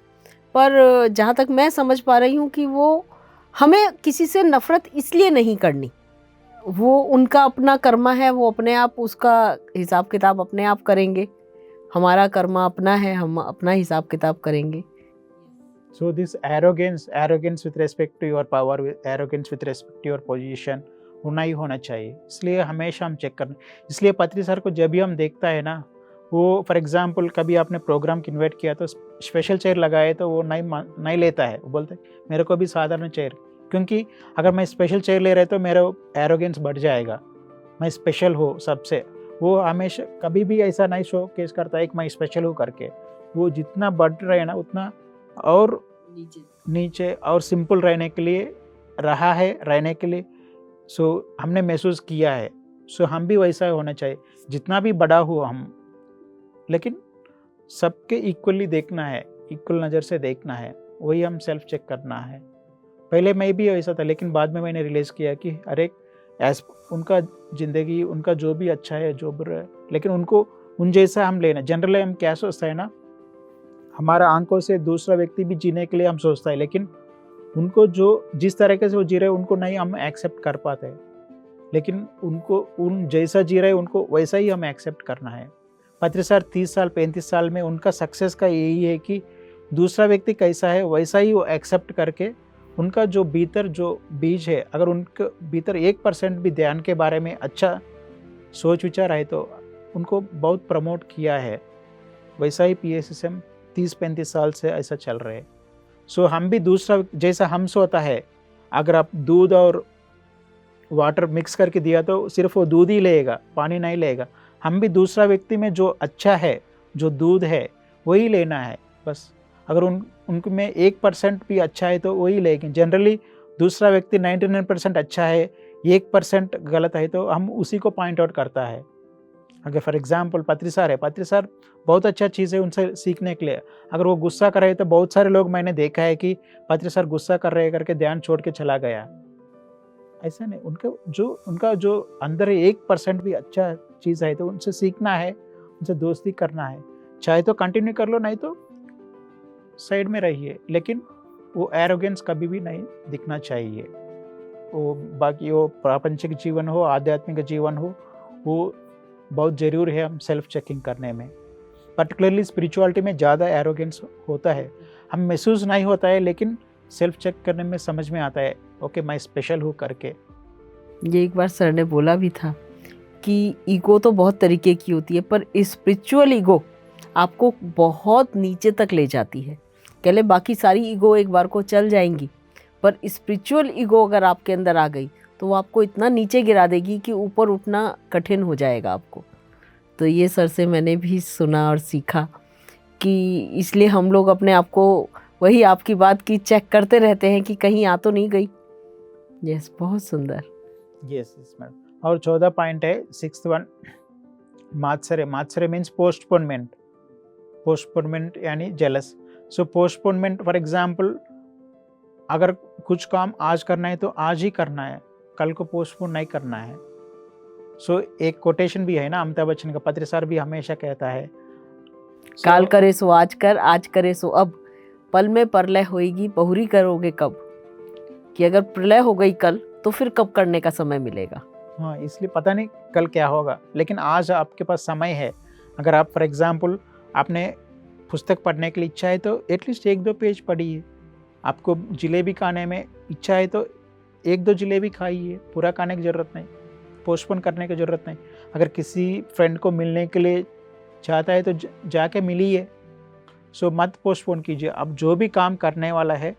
पर जहाँ तक मैं समझ पा रही हूँ कि वो हमें किसी से नफ़रत इसलिए नहीं करनी, वो उनका अपना कर्मा है, वो अपने आप उसका हिसाब किताब अपने आप करेंगे। हमारा कर्मा अपना है, हम अपना हिसाब किताब करेंगे। So this arrogance with respect to your power, arrogance with respect to your position होना ही होना चाहिए। इसलिए हमेशा हम चेक करना। इसलिए पत्री सर को जब भी हम देखता है ना, वो फॉर एग्जांपल कभी आपने प्रोग्राम की इन्वाइट किया तो स्पेशल चेयर लगाए तो वो नहीं लेता है, वो बोलते मेरे को भी साधारण चेयर, क्योंकि अगर मैं स्पेशल चेयर ले रहे तो मेरा एरोगेंस बढ़ जाएगा, मैं स्पेशल हूँ सबसे। वो हमेशा कभी भी ऐसा नहीं शो केस करता है कि मैं स्पेशल हूँ करके। वो जितना बढ़ रहे ना उतना और नीचे और सिंपल रहने के लिए रहा है, रहने के लिए। सो हमने महसूस किया है, सो हम भी वैसा होना चाहिए, जितना भी बड़ा हो हम, लेकिन सबके इक्वली देखना है, इक्वल नज़र से देखना है, वही हम सेल्फ चेक करना है। पहले मैं भी ऐसा था, लेकिन बाद में मैंने रियलाइज़ किया कि हर एक उनका ज़िंदगी, उनका जो भी अच्छा है जो बुरा है, लेकिन उनको उन जैसा हम लेना। जनरली हम क्या सोचते हैं ना, हमारा आंखों से दूसरा व्यक्ति भी जीने के लिए हम सोचता है, लेकिन उनको जो जिस तरीके से वो जी रहे उनको नहीं हम एक्सेप्ट कर पाते, लेकिन उनको उन जैसा जी रहे उनको वैसा ही हमें एक्सेप्ट करना है। पत्री सर 30 साल 35 साल में उनका सक्सेस का यही है कि दूसरा व्यक्ति कैसा है वैसा ही वो एक्सेप्ट करके, उनका जो भीतर जो बीज है, अगर उनके भीतर 1% भी ध्यान के बारे में अच्छा सोच विचार है तो उनको बहुत प्रमोट किया है। वैसा ही PSSM 30-35 साल से ऐसा चल रहा है। सो हम भी दूसरा जैसा हम सोता है, अगर आप दूध और वाटर मिक्स करके दिया तो सिर्फ वो दूध ही लेगा, पानी नहीं लेगा। हम भी दूसरा व्यक्ति में जो अच्छा है, जो दूध है वही लेना है बस। अगर उनको में 1% भी अच्छा है तो वही लेंगे। जनरली दूसरा व्यक्ति 99% अच्छा है, 1% गलत है तो हम उसी को पॉइंट आउट करता है। अगर फॉर एग्जांपल पत्री सर है, पत्री सर बहुत अच्छा चीज़ है उनसे सीखने के लिए। अगर वो गुस्सा कर रहे तो बहुत सारे लोग मैंने देखा है कि पत्री सर गुस्सा कर रहे करके ध्यान छोड़ के चला गया। ऐसा नहीं, उनका जो अंदर 1% भी अच्छा चीज़ है तो उनसे सीखना है, उनसे दोस्ती करना है। चाहे तो कंटिन्यू कर लो, नहीं तो साइड में रहिए, लेकिन वो एरोगेंस कभी भी नहीं दिखना चाहिए। वो बाकी वो प्रापंचिक जीवन हो, आध्यात्मिक जीवन हो, वो बहुत ज़रूर है हम सेल्फ चेकिंग करने में। पर्टिकुलरली स्पिरिचुअलिटी में ज़्यादा एरोगेंस होता है, हम महसूस नहीं होता है, लेकिन सेल्फ चेक करने में समझ में आता है ओके मैं स्पेशल हूँ करके। ये एक बार सर ने बोला भी था कि ईगो तो बहुत तरीके की होती है, पर स्पिरिचुअल ईगो आपको बहुत नीचे तक ले जाती है। कह ले बाकी सारी ईगो एक बार को चल जाएंगी, पर स्पिरिचुअल ईगो अगर आपके अंदर आ गई तो वो आपको इतना नीचे गिरा देगी कि ऊपर उठना कठिन हो जाएगा आपको। तो ये सर से मैंने भी सुना और सीखा कि इसलिए हम लोग अपने आप को, वही आपकी बात की, चेक करते रहते हैं कि कहीं आ तो नहीं गई। यस, बहुत सुंदर। Yes madam. और 14 पॉइंट है, 6th वन मात्सरे मीन्स पोस्टपोनमेंट यानी jealous. So postponement for example, अगर कुछ काम आज करना है तो आज ही करना है, कल को पोस्टपोन नहीं करना है। सो एक कोटेशन भी है ना अमिताभ बच्चन का, पत्री सर भी हमेशा कहता है काल करे सो आज कर, आज करे सो अब, पल में परलय होएगी बहुरी करोगे कब। कि अगर प्रलय हो गई कल तो फिर कब करने का समय मिलेगा। हाँ, इसलिए पता नहीं कल क्या होगा, लेकिन आज आपके पास समय है। अगर आप फॉर एग्जांपल आपने पुस्तक पढ़ने की इच्छा है तो एटलीस्ट 1-2 पेज पढ़िए। आपको जलेबी खाने में इच्छा है तो 1-2 जलेबी खाइए, पूरा खाने की ज़रूरत नहीं, पोस्टपोन करने की ज़रूरत नहीं। अगर किसी फ्रेंड को मिलने के लिए चाहता है तो जाके मिलिए। सो मत पोस्टपोन कीजिए। अब जो भी काम करने वाला है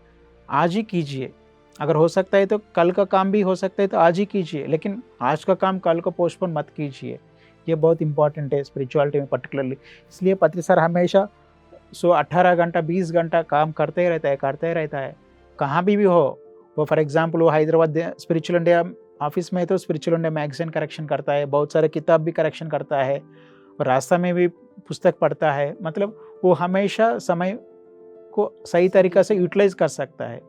आज ही कीजिए। अगर हो सकता है तो कल का काम भी हो सकता है तो आज ही कीजिए, लेकिन आज का काम कल को पोस्टपोन मत कीजिए। ये बहुत इंपॉर्टेंट है स्पिरिचुअलिटी में पर्टिकुलरली। इसलिए पत्री सर हमेशा 18 घंटा 20 घंटा काम करते ही रहता है कहाँ भी हो। वो फॉर एग्जांपल वो हैदराबाद स्पिरिचुअल इंडिया ऑफिस में है तो स्पिरिचुअल इंडिया मैगजीन करेक्शन करता है, बहुत सारे किताब भी करेक्शन करता है, रास्ता में भी पुस्तक पढ़ता है। मतलब वो हमेशा समय को सही तरीक़ा से यूटिलाइज कर सकता है।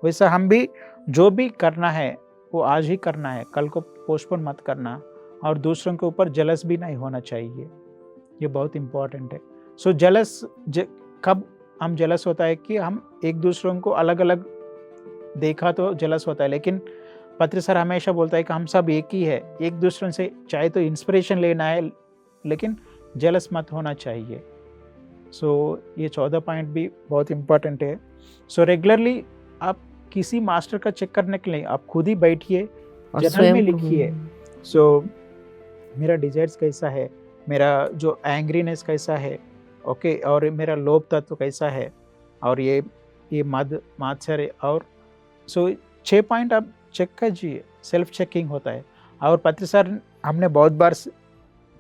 वैसा हम भी जो भी करना है वो आज ही करना है, कल को पोस्टपोन मत करना, और दूसरों के ऊपर जलस भी नहीं होना चाहिए। ये बहुत इम्पॉर्टेंट है। सो कब हम जलस होता है कि हम एक दूसरों को अलग अलग देखा तो जलस होता है, लेकिन पत्री सर हमेशा बोलता है कि हम सब एक ही है। एक दूसरे से चाहे तो इंस्पिरेशन लेना है, लेकिन जलस मत होना चाहिए। सो ये 14 पॉइंट भी बहुत इम्पॉर्टेंट है। सो रेगुलरली आप किसी मास्टर का चेक करने के लिए आप खुद ही बैठिए, जर्नल में लिखिए। सो मेरा डिजायर्स कैसा है, मेरा जो एंग्रीनेस कैसा है, ओके, और मेरा लोभ तत्व कैसा है, और ये मद मात्सर्य, और सो 6 पॉइंट आप चेक कीजिए। सेल्फ चेकिंग होता है। और पत्री सर हमने बहुत बार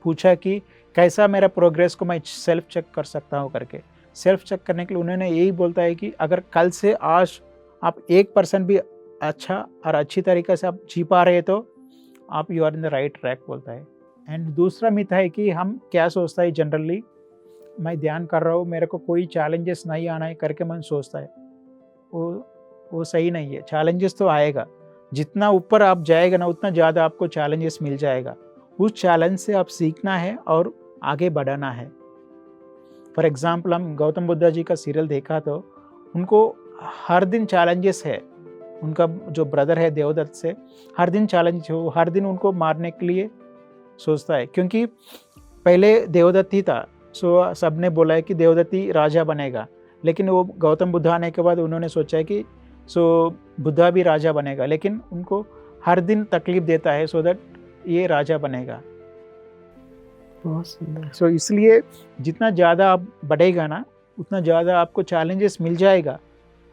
पूछा कि कैसा मेरा प्रोग्रेस को मैं सेल्फ चेक कर सकता हूँ करके। सेल्फ चेक करने के लिए उन्होंने यही बोलता है कि अगर कल से आज आप 1% भी अच्छा और अच्छी तरीके से आप जी पा रहे तो आप you are in the right track बोलता है। एंड दूसरा मिथ है कि हम क्या सोचता है जनरली, मैं ध्यान कर रहा हूँ मेरे को कोई चैलेंजेस नहीं आना है करके मन सोचता है। वो सही नहीं है। चैलेंजेस तो आएगा, जितना ऊपर आप जाएगा ना उतना ज़्यादा आपको चैलेंजेस मिल जाएगा। उस चैलेंज से आप सीखना है और आगे बढ़ाना है। फॉर एग्जाम्पल हम गौतम बुद्धा जी का सीरियल देखा तो उनको हर दिन चैलेंजेस है। उनका जो ब्रदर है देवदत्त से हर दिन चैलेंज हो, हर दिन उनको मारने के लिए सोचता है, क्योंकि पहले देवदत्त ही था। सो सबने बोला है कि देवदत्त ही राजा बनेगा, लेकिन वो गौतम बुद्ध आने के बाद उन्होंने सोचा है कि बुद्धा भी राजा बनेगा, लेकिन उनको हर दिन तकलीफ देता है सो दैट ये राजा बनेगा। बहुत सुंदर। सो इसलिए जितना ज़्यादा आप बढ़ेगा ना उतना ज़्यादा आपको चैलेंजेस मिल जाएगा।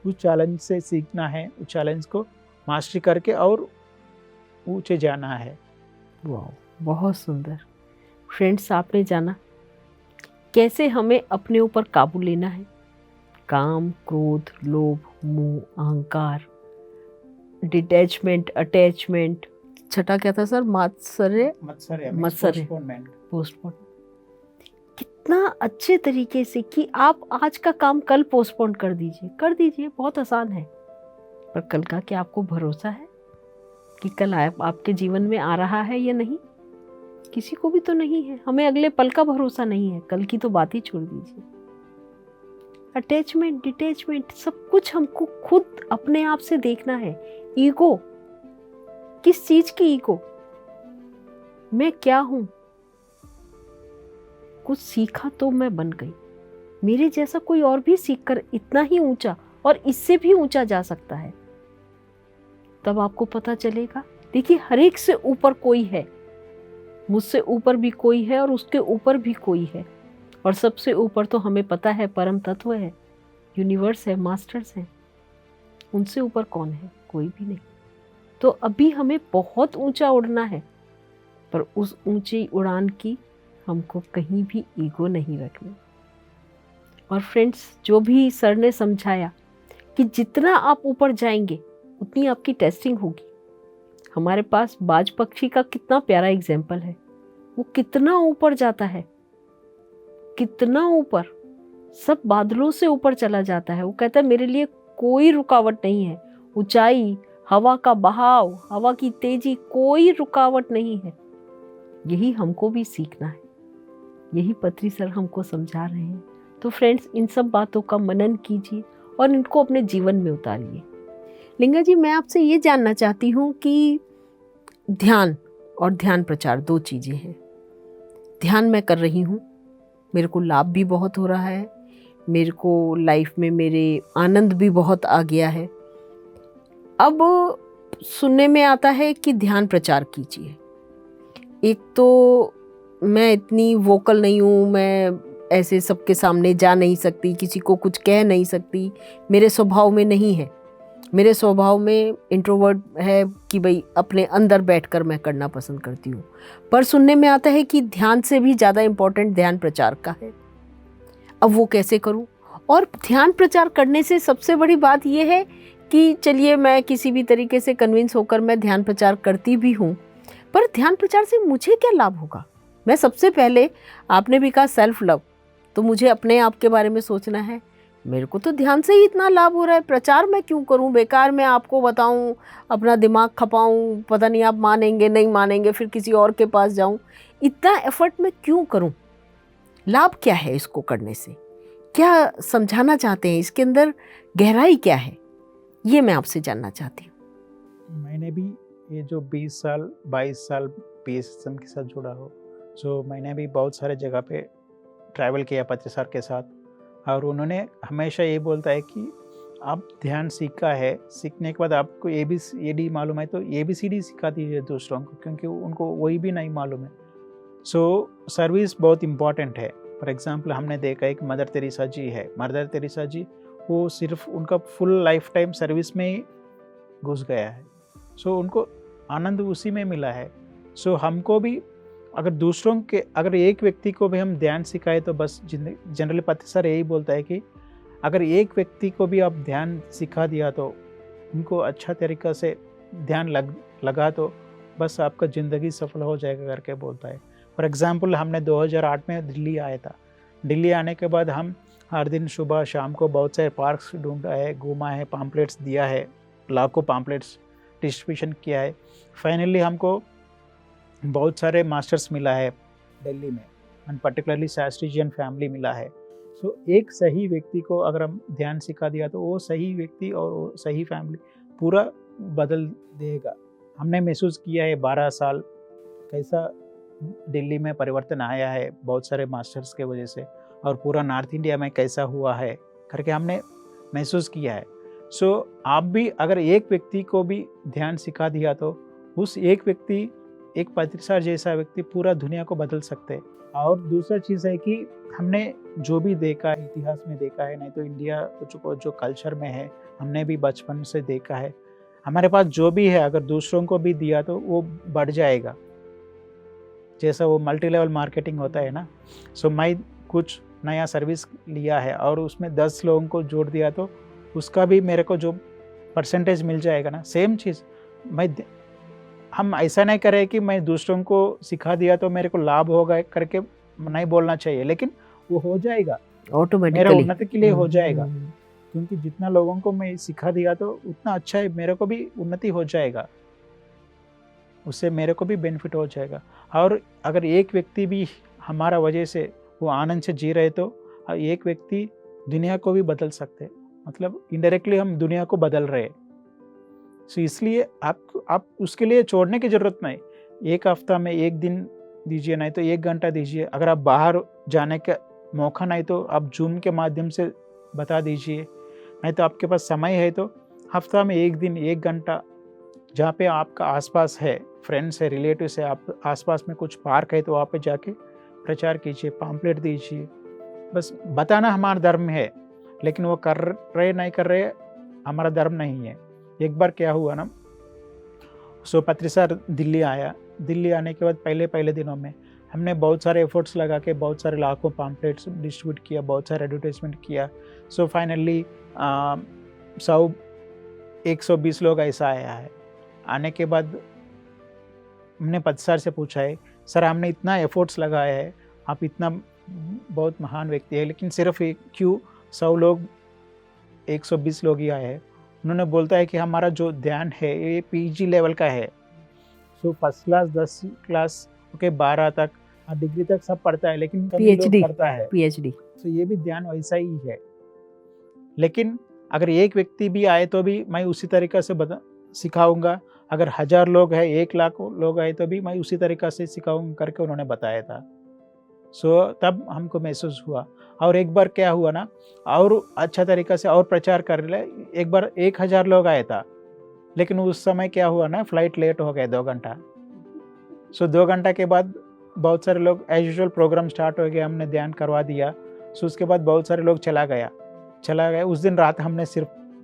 उस चैलेंज से सीखना है, उस चैलेंज को मास्टरी करके और ऊंचे जाना है। वाह, बहुत सुंदर। फ्रेंड्स, आपने जाना कैसे हमें अपने ऊपर काबू लेना है। काम, क्रोध, लोभ, मोह, अहंकार, डिटैचमेंट, अटैचमेंट, छठा क्या था सर? मात्सर्य, पोस्टपोन। कितना अच्छे तरीके से कि आप आज का काम कल पोस्टपोन कर दीजिए। बहुत आसान है, पर कल का क्या आपको भरोसा है कि कल आपके जीवन में आ रहा है या नहीं? किसी को भी तो नहीं है। हमें अगले पल का भरोसा नहीं है, कल की तो बात ही छोड़ दीजिए। अटैचमेंट, डिटैचमेंट, सब कुछ हमको खुद अपने आप से देखना है। ईगो, किस चीज की ईगो? मैं क्या हूं? कुछ सीखा तो मैं बन गई। मेरे जैसा कोई और भी सीखकर इतना ही ऊंचा और इससे भी ऊंचा जा सकता है। तब आपको पता चलेगा। देखिए, हर एक से ऊपर कोई है, मुझसे ऊपर भी कोई है और उसके ऊपर भी कोई है, और सबसे ऊपर तो हमें पता है परम तत्व है, यूनिवर्स है, मास्टर्स हैं। उनसे ऊपर कौन है? कोई भी नहीं। तो अभी हमें बहुत ऊंचा उड़ना है, पर उस ऊंची उड़ान की हमको कहीं भी ईगो नहीं रखनी। और फ्रेंड्स, जो भी सर ने समझाया कि जितना आप ऊपर जाएंगे उतनी आपकी टेस्टिंग होगी। हमारे पास बाज पक्षी का कितना प्यारा एग्जाम्पल है। वो कितना ऊपर जाता है, कितना ऊपर, सब बादलों से ऊपर चला जाता है। वो कहता है मेरे लिए कोई रुकावट नहीं है। ऊंचाई, हवा का बहाव, हवा की तेजी, कोई रुकावट नहीं है। यही हमको भी सीखना है। यही पत्री सर हमको समझा रहे हैं। तो फ्रेंड्स, इन सब बातों का मनन कीजिए और इनको अपने जीवन में उतारिए। लिंगा जी, मैं आपसे ये जानना चाहती हूँ कि ध्यान और ध्यान प्रचार 2 चीज़ें हैं। ध्यान मैं कर रही हूँ, मेरे को लाभ भी बहुत हो रहा है, मेरे को लाइफ में मेरे आनंद भी बहुत आ गया है। अब सुनने में आता है कि ध्यान प्रचार कीजिए। एक तो मैं इतनी वोकल नहीं हूँ, मैं ऐसे सबके सामने जा नहीं सकती, किसी को कुछ कह नहीं सकती, मेरे स्वभाव में नहीं है। मेरे स्वभाव में इंट्रोवर्ट है कि भाई अपने अंदर बैठकर मैं करना पसंद करती हूँ। पर सुनने में आता है कि ध्यान से भी ज़्यादा इम्पोर्टेंट ध्यान प्रचार का है। अब वो कैसे करूँ? और ध्यान प्रचार करने से सबसे बड़ी बात यह है कि चलिए मैं किसी भी तरीके से कन्विंस होकर मैं ध्यान प्रचार करती भी हूँ, पर ध्यान प्रचार से मुझे क्या लाभ होगा? मैं सबसे पहले, आपने भी कहा सेल्फ लव, तो मुझे अपने आप के बारे में सोचना है। मेरे को तो ध्यान से ही इतना लाभ हो रहा है, प्रचार मैं क्यों करूं? बेकार मैं आपको बताऊं, अपना दिमाग खपाऊं, पता नहीं आप मानेंगे नहीं मानेंगे, फिर किसी और के पास जाऊं। इतना एफर्ट मैं क्यों करूं? लाभ क्या है इसको करने से? क्या समझाना चाहते हैं? इसके अंदर गहराई क्या है? ये मैं आपसे जानना चाहती हूँ। मैंने भी ये जो 20 साल 22 साल PSSM के साथ जुड़ा हो, सो मैंने भी बहुत सारे जगह पे ट्रैवल किया पत्री सर के साथ, और उन्होंने हमेशा ये बोलता है कि आप ध्यान सीखा है, सीखने के बाद आपको ABCD मालूम है तो ABCD सिखा दीजिए दूसरों को, क्योंकि उनको वही भी नहीं मालूम है। सो सर्विस बहुत इम्पॉर्टेंट है। फॉर एग्जांपल हमने देखा एक मदर तेरेसा जी है। मदर तेरेसा जी वो सिर्फ उनका फुल लाइफ टाइम सर्विस में ही घुस गया है। सो उनको आनंद उसी में मिला है। सो हमको भी अगर एक व्यक्ति को भी हम ध्यान सिखाए तो बस जनरली पति सर यही बोलता है कि अगर एक व्यक्ति को भी आप ध्यान सिखा दिया तो उनको अच्छा तरीक़ा से ध्यान लगा तो बस आपका ज़िंदगी सफल हो जाएगा करके बोलता है। फॉर एग्ज़ाम्पल हमने 2008 में दिल्ली आया था। दिल्ली आने के बाद हम हर दिन सुबह शाम को बहुत सारे पार्क्स ढूंढा है, घूमा है, पम्पलेट्स दिया है, लाखों पम्पलेट्स डिस्ट्रीब्यूशन किया है। फाइनली हमको बहुत सारे मास्टर्स मिला है दिल्ली में, and particularly Shastri ji and family मिला है। सो एक सही व्यक्ति को अगर हम ध्यान सिखा दिया तो वो सही व्यक्ति और वो सही फैमिली पूरा बदल देगा। हमने महसूस किया है 12 साल कैसा दिल्ली में परिवर्तन आया है बहुत सारे मास्टर्स के वजह से, और पूरा नॉर्थ इंडिया में कैसा हुआ है करके हमने महसूस किया है। सो आप भी अगर एक व्यक्ति को भी ध्यान सिखा दिया तो उस एक व्यक्ति, एक पत्री सर जैसा व्यक्ति पूरा दुनिया को बदल सकते हैं। और दूसरा चीज़ है कि हमने जो भी देखा है, इतिहास में देखा है, नहीं तो इंडिया जो कल्चर में है, हमने भी बचपन से देखा है, हमारे पास जो भी है अगर दूसरों को भी दिया तो वो बढ़ जाएगा। जैसा वो मल्टी लेवल मार्केटिंग होता है ना। सो मैं कुछ नया सर्विस लिया है और उसमें 10 लोगों को जोड़ दिया तो उसका भी मेरे को जो परसेंटेज मिल जाएगा ना, सेम चीज़ हम ऐसा नहीं करें कि मैं दूसरों को सिखा दिया तो मेरे को लाभ होगा करके नहीं बोलना चाहिए, लेकिन वो हो जाएगा ऑटोमेटिकली, मेरे उन्नति के लिए हो जाएगा। क्योंकि जितना लोगों को मैं सिखा दिया तो उतना अच्छा है, मेरे को भी उन्नति हो जाएगा, उससे मेरे को भी बेनिफिट हो जाएगा। और अगर एक व्यक्ति भी हमारा वजह से वो आनंद से जी रहे तो एक व्यक्ति दुनिया को भी बदल सकते हैं, मतलब इनडायरेक्टली हम दुनिया को बदल रहे हैं। सो इसलिए आप उसके लिए छोड़ने की ज़रूरत नहीं। एक हफ्ता में 1 दिन दीजिए, नहीं तो 1 घंटा दीजिए। अगर आप बाहर जाने का मौका नहीं तो आप जूम के माध्यम से बता दीजिए, नहीं तो आपके पास समय है तो हफ्ता में 1 दिन 1 घंटा जहाँ पे आपका आसपास है, फ्रेंड्स है, रिलेटिव्स है, आप आसपास में कुछ पार्क है तो वहाँ पे जाके प्रचार कीजिए, पम्पलेट दीजिए। बस बताना हमारा धर्म है, लेकिन वो कर रहे नहीं कर रहे हमारा धर्म नहीं है। एक बार क्या हुआ ना, सो पत्री सर दिल्ली आया। दिल्ली आने के बाद पहले दिनों में हमने बहुत सारे एफर्ट्स लगा के बहुत सारे लाखों पम्पलेट्स डिस्ट्रीब्यूट किया, बहुत सारे एडवर्टाइजमेंट किया। सो फाइनली 120 लोग ऐसा आया है। आने के बाद हमने पत्री सर से पूछा है, सर हमने इतना एफर्ट्स लगाया है, आप इतना बहुत महान व्यक्ति है, लेकिन सिर्फ क्यों 100 लोग 120 लोग ही आए हैं। उन्होंने बोलता है कि हमारा जो ध्यान है ये PG लेवल का है। So first class 10 class okay 12 तक डिग्री तक सब पढ़ता है, लेकिन PhD करता है PhD। तो ये भी ध्यान वैसा ही है, लेकिन अगर एक व्यक्ति भी आए तो भी मैं उसी तरीक़ा से सिखाऊंगा, अगर 1000 लोग हैं, 1 लाख लोग आए तो भी मैं उसी तरीक़ा से सिखाऊंगा करके उन्होंने बताया था। तब हमको महसूस हुआ। और एक बार क्या हुआ ना, और अच्छा तरीक़ा से और प्रचार कर ले, एक बार 1000 लोग आया था, लेकिन उस समय क्या हुआ ना, फ्लाइट लेट हो गया 2 घंटा। 2 घंटा के बाद बहुत सारे लोग, एज यूजुअल प्रोग्राम स्टार्ट हो गया, हमने ध्यान करवा दिया। उसके बाद बहुत सारे लोग चला गया। उस दिन रात हमने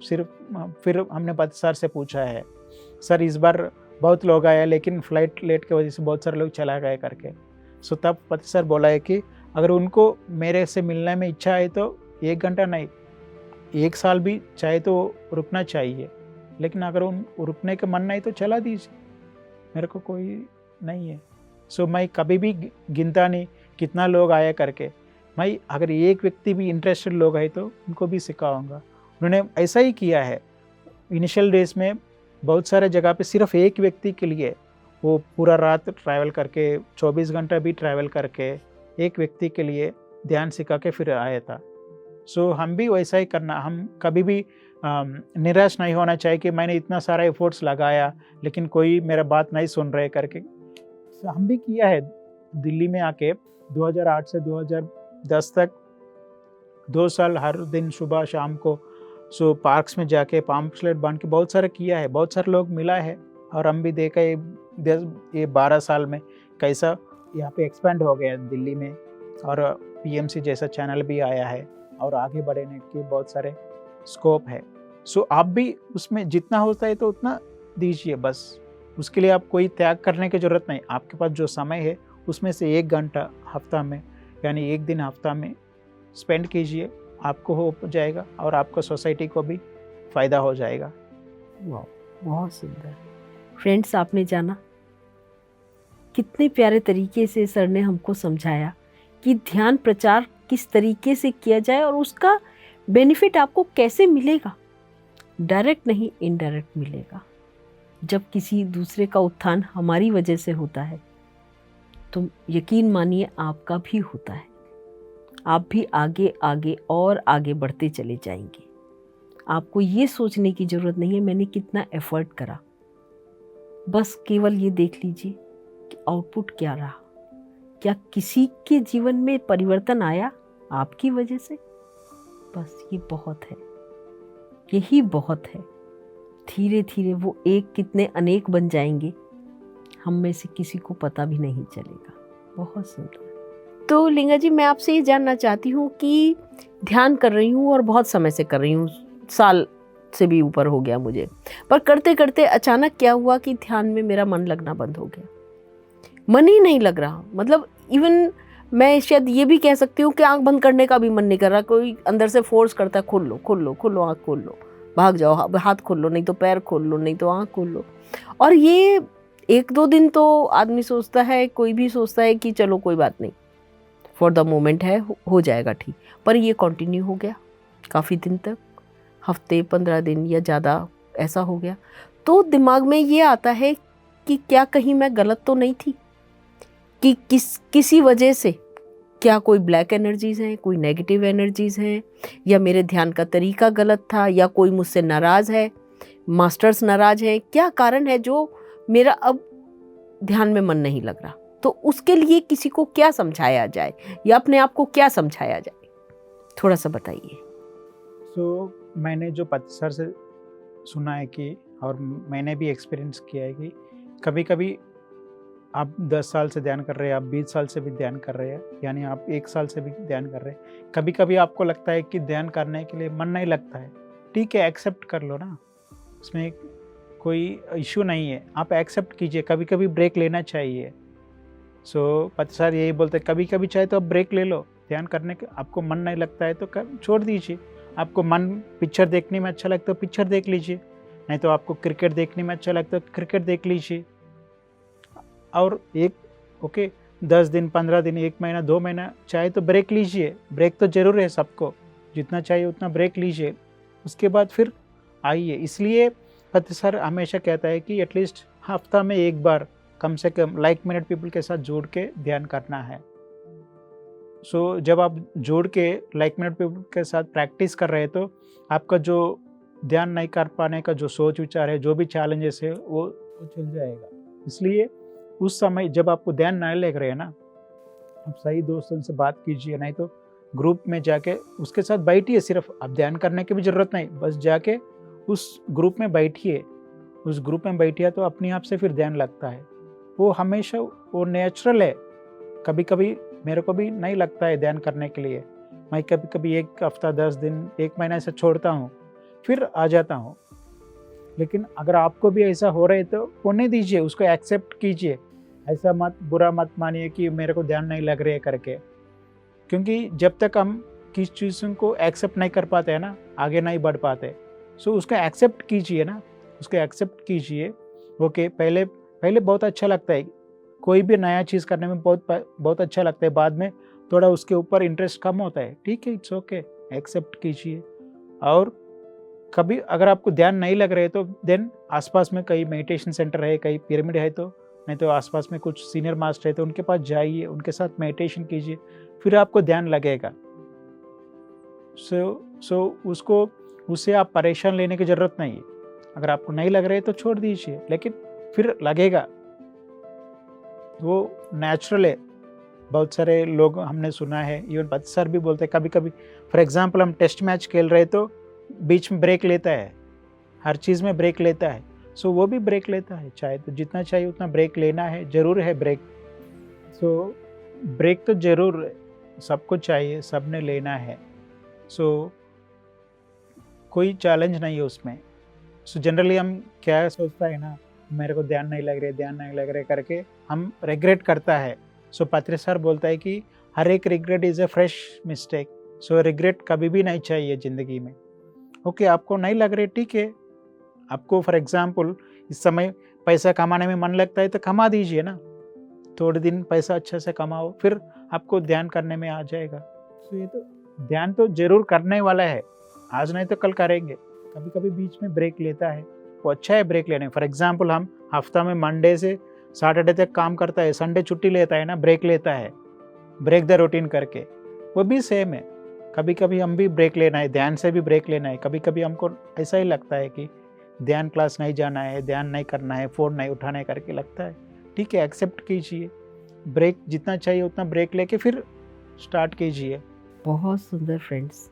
फिर हमने पति सर से पूछा है, सर इस बार बहुत लोग आए लेकिन फ़्लाइट लेट की वजह से बहुत सारे लोग चला गए करके। तब पति सर बोला है कि अगर उनको मेरे से मिलने में इच्छा है तो 1 घंटा नहीं, 1 साल भी चाहे तो रुकना चाहिए, लेकिन अगर उन रुकने का मन नहीं तो चला दीजिए, मेरे को कोई नहीं है। मैं कभी भी गिनता नहीं कितना लोग आया करके। मैं अगर एक व्यक्ति भी इंटरेस्टेड लोग आए तो उनको भी सिखाऊंगा। उन्होंने ऐसा ही किया है। इनिशियल डेज में बहुत सारे जगह पे सिर्फ एक व्यक्ति के लिए वो पूरा रात ट्रैवल करके, 24 घंटा भी ट्रैवल करके एक व्यक्ति के लिए ध्यान सिखा के फिर आया था। हम भी वैसा ही करना, हम कभी भी निराश नहीं होना चाहिए कि मैंने इतना सारा एफर्ट्स लगाया लेकिन कोई मेरा बात नहीं सुन रहे करके। हम भी किया है। दिल्ली में आके 2008 से 2010 तक 2 साल हर दिन सुबह शाम को पार्क्स में जाके पम्फलेट बांध के बहुत सारा किया है, बहुत सारे लोग मिला है। और हम भी देखा ये 12 साल में कैसा यहाँ पे एक्सपेंड हो गया दिल्ली में, और PMC जैसा चैनल भी आया है और आगे बढ़ने के बहुत सारे स्कोप है। आप भी उसमें जितना होता है तो उतना दीजिए, बस उसके लिए आप कोई त्याग करने की ज़रूरत नहीं। आपके पास जो समय है उसमें से 1 घंटा हफ्ता में, यानी 1 दिन हफ्ता में स्पेंड कीजिए, आपको हो जाएगा और आपका सोसाइटी को भी फ़ायदा हो जाएगा। वाह, बहुत सुंदर। फ्रेंड्स, आपने जाना कितने प्यारे तरीके से सर ने हमको समझाया कि ध्यान प्रचार किस तरीके से किया जाए और उसका बेनिफिट आपको कैसे मिलेगा। डायरेक्ट नहीं, इनडायरेक्ट मिलेगा। जब किसी दूसरे का उत्थान हमारी वजह से होता है तो यकीन मानिए आपका भी होता है। आप भी आगे आगे और आगे बढ़ते चले जाएंगे। आपको ये सोचने की ज़रूरत नहीं है मैंने कितना एफर्ट करा, बस केवल ये देख लीजिए कि आउटपुट क्या रहा। क्या किसी के जीवन में परिवर्तन आया आपकी वजह से? बस ये बहुत है, यही बहुत है। धीरे धीरे वो एक कितने अनेक बन जाएंगे, हम में से किसी को पता भी नहीं चलेगा। बहुत सुंदर। तो लिंगा जी, मैं आपसे ये जानना चाहती हूँ कि ध्यान कर रही हूँ और बहुत समय से कर रही हूँ, साल से भी ऊपर हो गया मुझे, पर करते करते अचानक क्या हुआ कि ध्यान में मेरा मन लगना बंद हो गया। मन ही नहीं लग रहा, मतलब इवन मैं शायद ये भी कह सकती हूँ कि आंख बंद करने का भी मन नहीं कर रहा। कोई अंदर से फोर्स करता है, खोल लो खोल लो खोल लो, आँख खोल लो, भाग जाओ, हाथ खोल लो, नहीं तो पैर खोल लो, नहीं तो आँख खोल लो। और ये 1-2 दिन तो आदमी सोचता है, कोई भी सोचता है कि चलो कोई बात नहीं, फॉर द मोमेंट है, हो जाएगा ठीक। पर ये कंटिन्यू हो गया काफ़ी दिन तक, हफ्ते 15 दिन या ज़्यादा ऐसा हो गया। तो दिमाग में ये आता है कि क्या कहीं मैं गलत तो नहीं थी, कि किसी वजह से क्या कोई ब्लैक एनर्जीज़ हैं, कोई नेगेटिव एनर्जीज़ हैं, या मेरे ध्यान का तरीका गलत था, या कोई मुझसे नाराज़ है, मास्टर्स नाराज़ हैं। क्या कारण है जो मेरा अब ध्यान में मन नहीं लग रहा? तो उसके लिए किसी को क्या समझाया जाए या अपने आप को क्या समझाया जाए, थोड़ा सा बताइए। मैंने जो पति सर से सुना है कि, और मैंने भी एक्सपीरियंस किया है कि कभी कभी आप 10 साल से ध्यान कर रहे हैं, आप 20 साल से भी ध्यान कर रहे हैं, यानी आप 1 साल से भी ध्यान कर रहे हैं, कभी कभी आपको लगता है कि ध्यान करने के लिए मन नहीं लगता है। ठीक है, एक्सेप्ट कर लो ना, उसमें कोई इश्यू नहीं है, आप एक्सेप्ट कीजिए। कभी कभी ब्रेक लेना चाहिए। पति सर यही बोलते कभी कभी चाहे तो आप ब्रेक ले लो, ध्यान करने के आपको मन नहीं लगता है तो छोड़ दीजिए। आपको मन पिक्चर देखने में अच्छा लगता है तो पिक्चर देख लीजिए, नहीं तो आपको क्रिकेट देखने में अच्छा लगता है तो क्रिकेट देख लीजिए। और 10 दिन 15 दिन 1 महीना 2 महीना चाहे तो ब्रेक लीजिए। ब्रेक तो ज़रूर है सबको, जितना चाहिए उतना ब्रेक लीजिए, उसके बाद फिर आइए। इसलिए पति सर हमेशा कहता है कि एटलीस्ट हफ्ता में 1 बार कम से कम लाइक मिनट पीपल के साथ जुड़ के ध्यान करना है। सो जब आप जोड़ के लाइक माइंडेड पीपल के साथ प्रैक्टिस कर रहे हैं तो आपका जो ध्यान नहीं कर पाने का जो सोच विचार है, जो भी चैलेंजेस है वो चल जाएगा। इसलिए उस समय जब आपको ध्यान नहीं लग रहे हैं ना, आप सही दोस्तों से बात कीजिए, नहीं तो ग्रुप में जाके उसके साथ बैठिए। सिर्फ आप ध्यान करने की भी ज़रूरत नहीं, बस जाके उस ग्रुप में बैठिए। उस ग्रुप में बैठिए तो अपने आप से फिर ध्यान लगता है। वो हमेशा वो नेचुरल है। कभी कभी मेरे को भी नहीं लगता है ध्यान करने के लिए, मैं कभी कभी 1 हफ्ता 10 दिन 1 महीना ऐसा छोड़ता हूँ, फिर आ जाता हूँ। लेकिन अगर आपको भी ऐसा हो रहा है तो होने दीजिए, उसको एक्सेप्ट कीजिए। ऐसा मत बुरा मत मानिए कि मेरे को ध्यान नहीं लग रहा है करके, क्योंकि जब तक हम किस चीज़ को एक्सेप्ट नहीं कर पाते हैं ना, आगे नहीं बढ़ पाते। सो उसको एक्सेप्ट कीजिए ना, उसको एक्सेप्ट कीजिए। ओके, पहले पहले बहुत अच्छा लगता है, कोई भी नया चीज़ करने में बहुत अच्छा लगता है। बाद में थोड़ा उसके ऊपर इंटरेस्ट कम होता है, ठीक है, इट्स ओके, एक्सेप्ट कीजिए। और कभी अगर आपको ध्यान नहीं लग रहे तो देन आसपास में कहीं मेडिटेशन सेंटर है, कहीं पिरामिड है, तो नहीं तो आसपास में कुछ सीनियर मास्टर है तो उनके पास जाइए, उनके साथ मेडिटेशन कीजिए, फिर आपको ध्यान लगेगा। सो उससे आप परेशान लेने की ज़रूरत नहीं है। अगर आपको नहीं लग रहा है तो छोड़ दीजिए, लेकिन फिर लगेगा, वो नेचुरल है। बहुत सारे लोग हमने सुना है, इवन पति सर भी बोलते हैं कभी कभी। फॉर एग्जांपल हम टेस्ट मैच खेल रहे तो बीच में ब्रेक लेता है, हर चीज़ में ब्रेक लेता है। सो वो भी ब्रेक लेता है, चाहे तो जितना चाहिए उतना ब्रेक लेना है, ज़रूर है ब्रेक। सो ब्रेक तो ज़रूर सबको चाहिए, सब ने लेना है। सो कोई चैलेंज नहीं है उसमें। सो जनरली हम क्या सोचता है ना, मेरे को ध्यान नहीं लग रहे करके हम रिग्रेट करता है। सो पत्री सर बोलता है कि हर एक regret is a fresh mistake. So regret कभी भी नहीं चाहिए ज़िंदगी में। ओके, आपको नहीं लग रहे, ठीक है। आपको फॉर एग्जांपल इस समय पैसा कमाने में मन लगता है तो कमा दीजिए ना, थोड़े दिन पैसा अच्छे से कमाओ, फिर आपको ध्यान करने में आ जाएगा। तो ये तो ध्यान तो जरूर करने वाला है, आज नहीं तो कल करेंगे। कभी कभी बीच में ब्रेक लेता है, वो अच्छा है ब्रेक लेने। फॉर एग्जांपल हम हफ्ता में मंडे से सैटरडे तक काम करता है, संडे छुट्टी लेता है ना, ब्रेक लेता है, ब्रेक द रूटीन करके, वो भी सेम है। कभी कभी हम भी ब्रेक लेना है, ध्यान से भी ब्रेक लेना है। कभी कभी हमको ऐसा ही लगता है कि ध्यान क्लास नहीं जाना है, ध्यान नहीं करना है, फ़ोन नहीं उठाना है करके लगता है, ठीक है, एक्सेप्ट कीजिए। ब्रेक जितना चाहिए उतना ब्रेक लेके फिर स्टार्ट कीजिए। बहुत सुंदर फ्रेंड्स,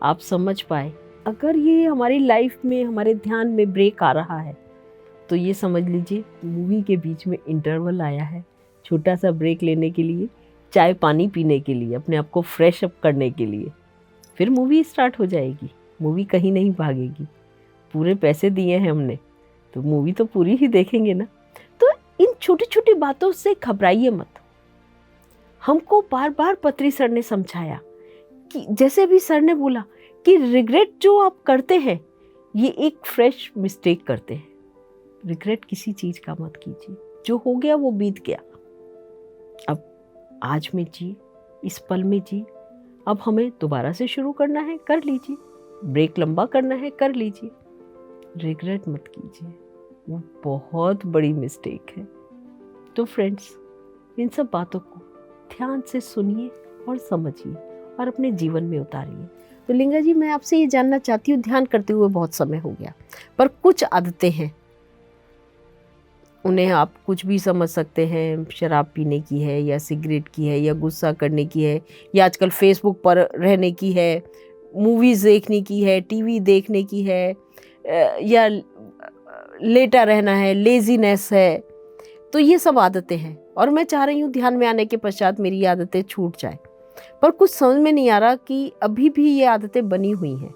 आप समझ पाए। अगर ये हमारी लाइफ में, हमारे ध्यान में ब्रेक आ रहा है तो ये समझ लीजिए मूवी के बीच में इंटरवल आया है, छोटा सा ब्रेक लेने के लिए, चाय पानी पीने के लिए, अपने आप को फ्रेश अप करने के लिए। फिर मूवी स्टार्ट हो जाएगी, मूवी कहीं नहीं भागेगी। पूरे पैसे दिए हैं हमने तो मूवी तो पूरी ही देखेंगे ना। तो इन छोटी छोटी बातों से घबराइए मत। हमको बार बार पत्री सर ने समझाया कि जैसे अभी सर ने बोला कि रिग्रेट जो आप करते हैं ये एक फ्रेश मिस्टेक करते हैं। रिग्रेट किसी चीज़ का मत कीजिए, जो हो गया वो बीत गया। अब आज में जी, इस पल में जी। अब हमें दोबारा से शुरू करना है, कर लीजिए। ब्रेक लंबा करना है, कर लीजिए। रिग्रेट मत कीजिए, वो बहुत बड़ी मिस्टेक है। तो फ्रेंड्स, इन सब बातों को ध्यान से सुनिए और समझिए और अपने जीवन में उतारिए। तो लिंगा जी, मैं आपसे ये जानना चाहती हूँ, ध्यान करते हुए बहुत समय हो गया, पर कुछ आदतें हैं, उन्हें आप कुछ भी समझ सकते हैं, शराब पीने की है या सिगरेट की है या गुस्सा करने की है या आजकल फेसबुक पर रहने की है, मूवीज़ देखने की है, टीवी देखने की है, या लेटा रहना है, लेज़ीनेस है। तो ये सब आदतें हैं और मैं चाह रही हूँ ध्यान में आने के पश्चात मेरी ये आदतें छूट जाए, पर कुछ समझ में नहीं आ रहा कि अभी भी ये आदतें बनी हुई हैं।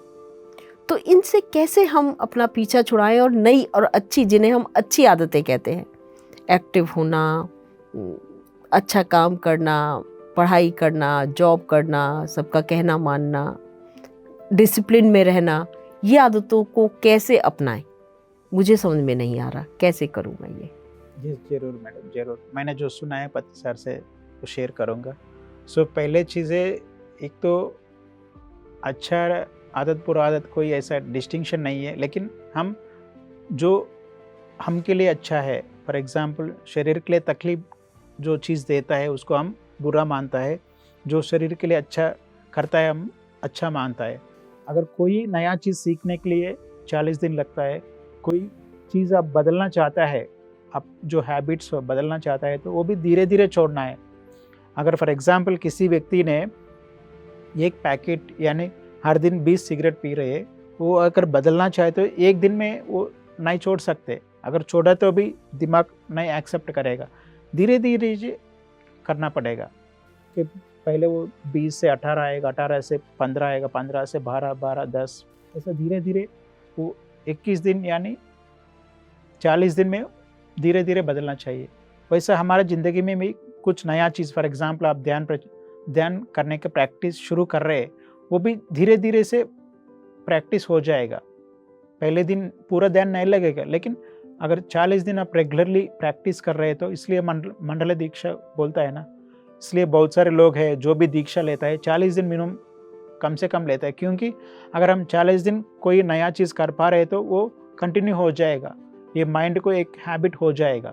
तो इनसे कैसे हम अपना पीछा छुड़ाएं और नई और अच्छी, जिन्हें हम अच्छी आदतें कहते हैं, एक्टिव होना, अच्छा काम करना, पढ़ाई करना, जॉब करना, सबका कहना मानना, डिसिप्लिन में रहना, ये आदतों को कैसे अपनाएं, मुझे समझ में नहीं आ रहा, कैसे करूं मैं ये? जी जरूर मैडम, जरूर। मैंने जो सुना है पति सर से वो शेयर करूँगा। सो पहले चीज़ें, एक तो अच्छा आदत बुरा आदत कोई ऐसा डिस्टिंक्शन नहीं है, लेकिन हम जो हम के लिए अच्छा है, फॉर एग्जांपल शरीर के लिए तकलीफ जो चीज़ देता है उसको हम बुरा मानता है, जो शरीर के लिए अच्छा करता है, हम अच्छा मानता है। अगर कोई नया चीज़ सीखने के लिए 40 दिन लगता है, कोई चीज़ आप बदलना चाहता है, आप जो हैबिट्स बदलना चाहता है, तो वो भी धीरे धीरे छोड़ना है। अगर फॉर एग्जांपल किसी व्यक्ति ने एक पैकेट यानी हर दिन 20 सिगरेट पी रहे हैं, वो अगर बदलना चाहे तो एक दिन में वो नहीं छोड़ सकते। अगर छोड़ा तो भी दिमाग नहीं एक्सेप्ट करेगा, धीरे धीरे करना पड़ेगा कि पहले वो 20 से 18 आएगा, 18 से 15 आएगा, 15 से 12, 12, 10, ऐसा धीरे धीरे वो 21 दिन यानी 40 दिन में धीरे धीरे बदलना चाहिए। वैसा हमारे ज़िंदगी में भी कुछ नया चीज़, फॉर एग्जांपल आप ध्यान करने के प्रैक्टिस शुरू कर रहे हैं, वो भी धीरे धीरे से प्रैक्टिस हो जाएगा। पहले दिन पूरा ध्यान नहीं लगेगा, लेकिन अगर 40 दिन आप रेगुलरली प्रैक्टिस कर रहे हैं तो इसलिए मंडल दीक्षा बोलता है ना, इसलिए बहुत सारे लोग हैं जो भी दीक्षा लेता है 40 दिन मिनिमम कम से कम लेता है, क्योंकि अगर हम 40 दिन कोई नया चीज़ कर पा रहे हैं तो वो कंटिन्यू हो जाएगा, ये माइंड को एक हैबिट हो जाएगा।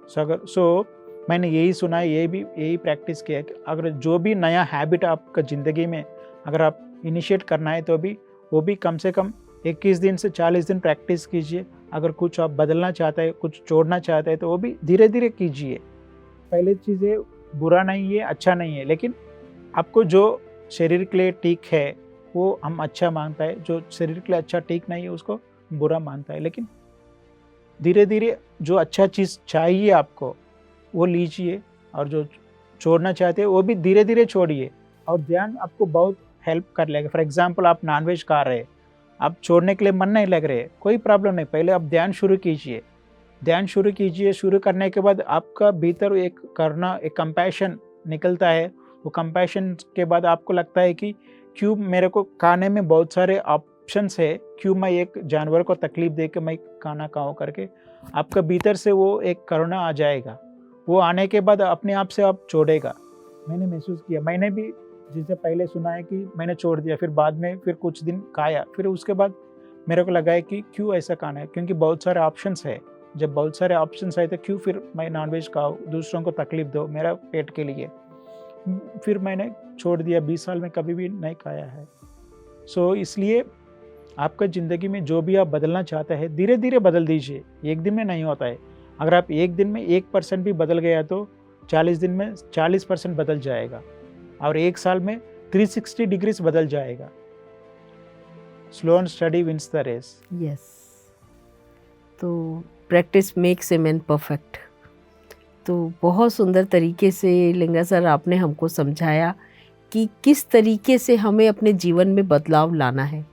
सो मैंने यही सुना है, यही प्रैक्टिस किया है कि अगर जो भी नया हैबिट आपका ज़िंदगी में अगर आप इनिशिएट करना है तो भी वो भी कम से कम 21 दिन से 40 दिन प्रैक्टिस कीजिए। अगर कुछ आप बदलना चाहते हैं, कुछ छोड़ना चाहते हैं तो वो भी धीरे धीरे कीजिए। पहले चीज़ें बुरा नहीं है, अच्छा नहीं है, लेकिन आपको जो शरीर के लिए ठीक है वो हम अच्छा मानता है, जो शरीर के लिए अच्छा ठीक नहीं है उसको बुरा मानता है। लेकिन धीरे धीरे जो अच्छा चीज़ चाहिए आपको वो लीजिए, और जो छोड़ना चाहते हैं वो भी धीरे धीरे छोड़िए, और ध्यान आपको बहुत हेल्प कर लेगा। फॉर एग्जांपल आप नॉनवेज खा रहे हैं, आप छोड़ने के लिए मन नहीं लग रहे, कोई प्रॉब्लम नहीं, पहले आप ध्यान शुरू कीजिए। शुरू करने के बाद आपका भीतर एक कंपैशन निकलता है। वो कंपैशन के बाद आपको लगता है कि क्यों मेरे को खाने में बहुत सारे ऑप्शंस है, क्यों मैं एक जानवर को तकलीफ दे के मैं खाना खाऊं करके आपका भीतर से वो एक करुणा आ जाएगा। वो आने के बाद अपने आप से आप छोड़ेगा। मैंने महसूस किया, मैंने भी जिसे पहले सुना है कि मैंने छोड़ दिया, फिर बाद में फिर कुछ दिन खाया, फिर उसके बाद मेरे को लगा है कि क्यों ऐसा खाना है, क्योंकि बहुत सारे ऑप्शंस है। जब बहुत सारे ऑप्शंस आए तो क्यों फिर मैं नॉनवेज खाऊँ, दूसरों को तकलीफ दो मेरा पेट के लिए। फिर मैंने छोड़ दिया, 20 साल में कभी भी नहीं खाया है। सो इसलिए आपका ज़िंदगी में जो भी आप बदलना चाहते हैं धीरे धीरे बदल दीजिए, एक दिन में नहीं होता है। अगर आप एक दिन में 1% भी बदल गया तो 40 दिन में 40% बदल जाएगा, और एक साल में 360 डिग्रीज बदल जाएगा। Slow and steady wins the race. Yes, तो practice makes a man perfect. तो बहुत सुंदर तरीके से लिंगा सर आपने हमको समझाया कि किस तरीके से हमें अपने जीवन में बदलाव लाना है।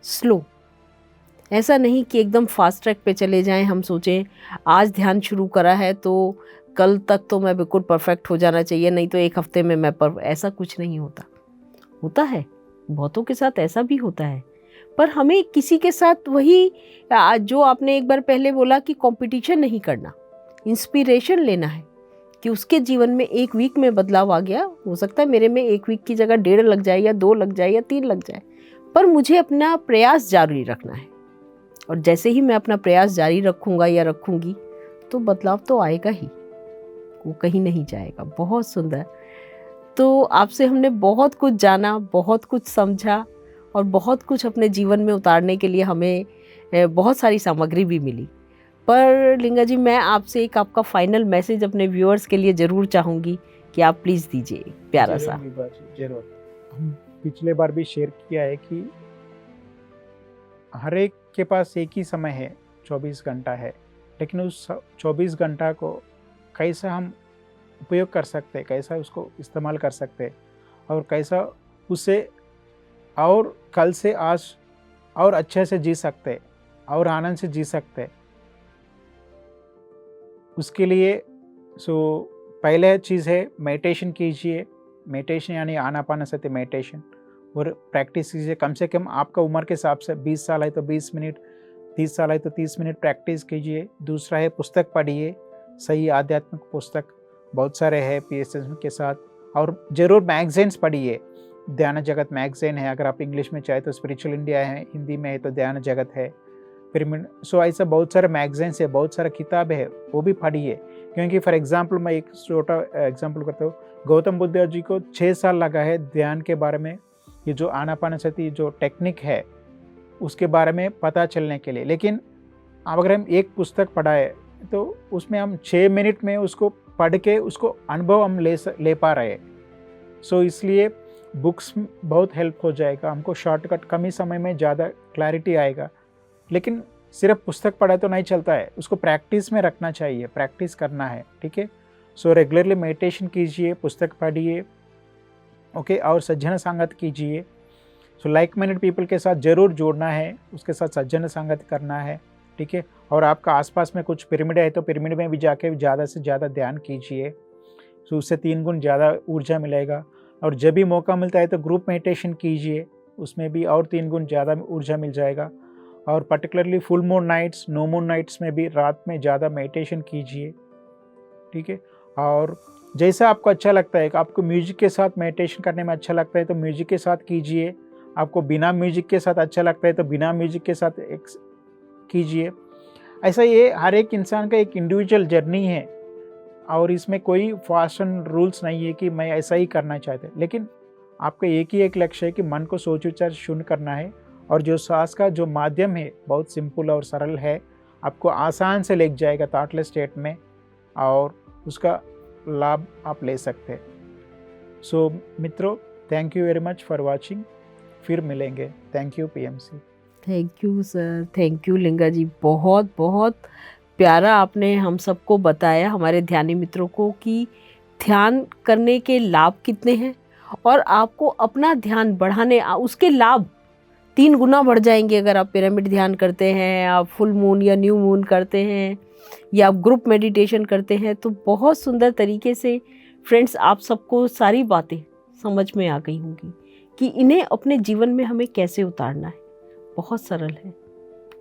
स्लो, ऐसा नहीं कि एकदम फास्ट ट्रैक पे चले जाएं, हम सोचें आज ध्यान शुरू करा है तो कल तक तो मैं बिल्कुल परफेक्ट हो जाना चाहिए, नहीं तो एक हफ्ते में मैं ऐसा कुछ नहीं होता है, बहुतों के साथ ऐसा भी होता है। पर हमें किसी के साथ वही जो आपने एक बार पहले बोला कि कंपटीशन नहीं करना, इंस्पिरेशन लेना है कि उसके जीवन में एक वीक में बदलाव आ गया, हो सकता है मेरे में एक वीक की जगह 1.5 लग जाए या 2 लग जाए या 3 लग जाए, पर मुझे अपना प्रयास जारी रखना है। और जैसे ही मैं अपना प्रयास जारी रखूँगा या रखूँगी तो बदलाव तो आएगा ही, वो कहीं नहीं जाएगा। बहुत सुंदर। तो आपसे हमने बहुत कुछ जाना, बहुत कुछ समझा, और बहुत कुछ अपने जीवन में उतारने के लिए हमें बहुत सारी सामग्री भी मिली। पर लिंगा जी, मैं आपसे एक आपका फाइनल मैसेज अपने व्यूअर्स के लिए ज़रूर चाहूँगी कि आप प्लीज़ दीजिए प्यारा सा। जरूर। हम पिछले बार भी शेयर किया है कि हर एक के पास एक ही समय है, 24 घंटा है, लेकिन उस 24 घंटा को कैसा हम उपयोग कर सकते हैं, कैसा उसको इस्तेमाल कर सकते हैं, और कैसा उसे और कल से आज और अच्छे से जी सकते हैं और आनंद से जी सकते हैं, उसके लिए पहले चीज़ है मेडिटेशन कीजिए। मेडिटेशन यानी आनापानसति मेडिटेशन, और प्रैक्टिस कीजिए। कम से कम आपका उम्र के हिसाब से 20 साल है तो 20 मिनट, 30 साल है तो 30 मिनट प्रैक्टिस कीजिए। दूसरा है पुस्तक पढ़िए, सही आध्यात्मिक पुस्तक बहुत सारे हैं PSS के साथ, और ज़रूर मैगज़ीन्स पढ़िए। ध्यान जगत मैगज़ीन है, अगर आप इंग्लिश में चाहे तो स्पिरिचुअल इंडिया है, हिंदी में है तो ध्यान जगत है, पिरामिड। ऐसा बहुत सारे मैगज़ीन्स है, बहुत सारा किताब है, वो भी पढ़िए, क्योंकि फॉर एग्जांपल मैं एक छोटा एग्जांपल करता हूँ, गौतम बुद्ध जी को 6 साल लगा है ध्यान के बारे में, ये जो आनापानसति जो टेक्निक है उसके बारे में पता चलने के लिए। लेकिन अगर हम एक पुस्तक पढ़ाए तो उसमें हम 6 मिनट में उसको पढ़ के उसको अनुभव हम ले पा रहे हैं। सो इसलिए बुक्स बहुत हेल्प हो जाएगा हमको, शॉर्टकट कम ही समय में ज़्यादा क्लैरिटी आएगा। लेकिन सिर्फ पुस्तक पढ़ा तो नहीं चलता है, उसको प्रैक्टिस में रखना चाहिए, प्रैक्टिस करना है, ठीक है। सो रेगुलरली मेडिटेशन कीजिए, पुस्तक पढ़िए, ओके, और सज्जन संगत कीजिए। सो लाइक माइंडेड पीपल के साथ ज़रूर जोड़ना है, उसके साथ सज्जन संगत करना है, ठीक है। और आपका आसपास में कुछ पिरामिड है तो पिरामिड में भी जाके ज़्यादा से ज़्यादा ध्यान कीजिए, सो उससे 3 गुण ज़्यादा ऊर्जा मिलेगा। और जब भी मौका मिलता है तो ग्रुप मेडिटेशन कीजिए, उसमें भी और 3 गुण ज़्यादा ऊर्जा मिल जाएगा। और particularly full moon nights, no moon nights में भी रात में ज़्यादा मेडिटेशन कीजिए, ठीक है। और जैसा आपको अच्छा लगता है, आपको म्यूजिक के साथ मेडिटेशन करने में अच्छा लगता है तो म्यूजिक के साथ कीजिए, आपको बिना म्यूजिक के साथ अच्छा लगता है तो बिना म्यूजिक के साथ कीजिए। ऐसा ये हर एक इंसान का एक इंडिविजुअल जर्नी है और इसमें कोई फैशन रूल्स नहीं है कि मैं ऐसा ही करना चाहते, लेकिन आपका एक ही एक लक्ष्य है कि मन को सोच विचार शून्य करना है। और जो सांस का जो माध्यम है बहुत सिंपल और सरल है, आपको आसान से ले जाएगा थॉटलेस स्टेट में और उसका लाभ आप ले सकते हैं। सो मित्रों, thank you very much for watching, फिर मिलेंगे। Thank you PMC. Thank you sir, thank you Linga ji, बहुत बहुत प्यारा आपने हम सबको बताया, हमारे ध्यानी मित्रों को, कि ध्यान करने के लाभ कितने हैं और आपको अपना ध्यान बढ़ाने उसके लाभ 3 गुना बढ़ जाएंगे अगर आप पिरामिड ध्यान करते हैं, आप फुल मून या न्यू मून करते हैं या आप ग्रुप मेडिटेशन करते हैं। तो बहुत सुंदर तरीके से फ्रेंड्स आप सबको सारी बातें समझ में आ गई होंगी कि इन्हें अपने जीवन में हमें कैसे उतारना है। बहुत सरल है।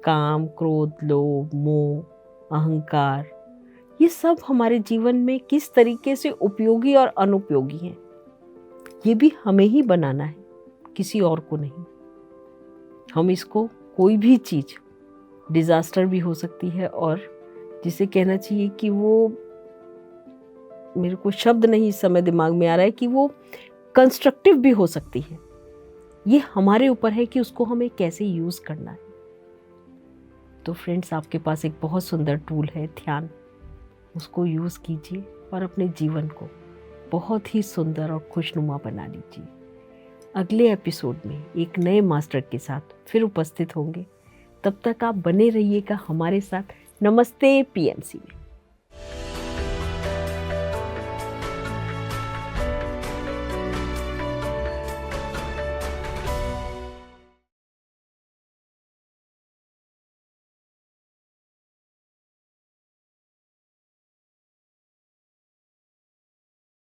काम, क्रोध, लोभ, मोह, अहंकार, ये सब हमारे जीवन में किस तरीके से उपयोगी और अनुपयोगी हैं, ये भी हमें ही बनाना है, किसी और को नहीं। हम इसको, कोई भी चीज़ डिज़ास्टर भी हो सकती है और जिसे कहना चाहिए कि वो, मेरे को शब्द नहीं इस समय दिमाग में आ रहा है, कि वो कंस्ट्रक्टिव भी हो सकती है। ये हमारे ऊपर है कि उसको हमें कैसे यूज़ करना है। तो फ्रेंड्स, आपके पास एक बहुत सुंदर टूल है ध्यान, उसको यूज़ कीजिए और अपने जीवन को बहुत ही सुंदर और खुशनुमा बना लीजिए। अगले एपिसोड में एक नए मास्टर के साथ फिर उपस्थित होंगे। तब तक आप बने रहिएगा हमारे साथ। नमस्ते पीएमसी में।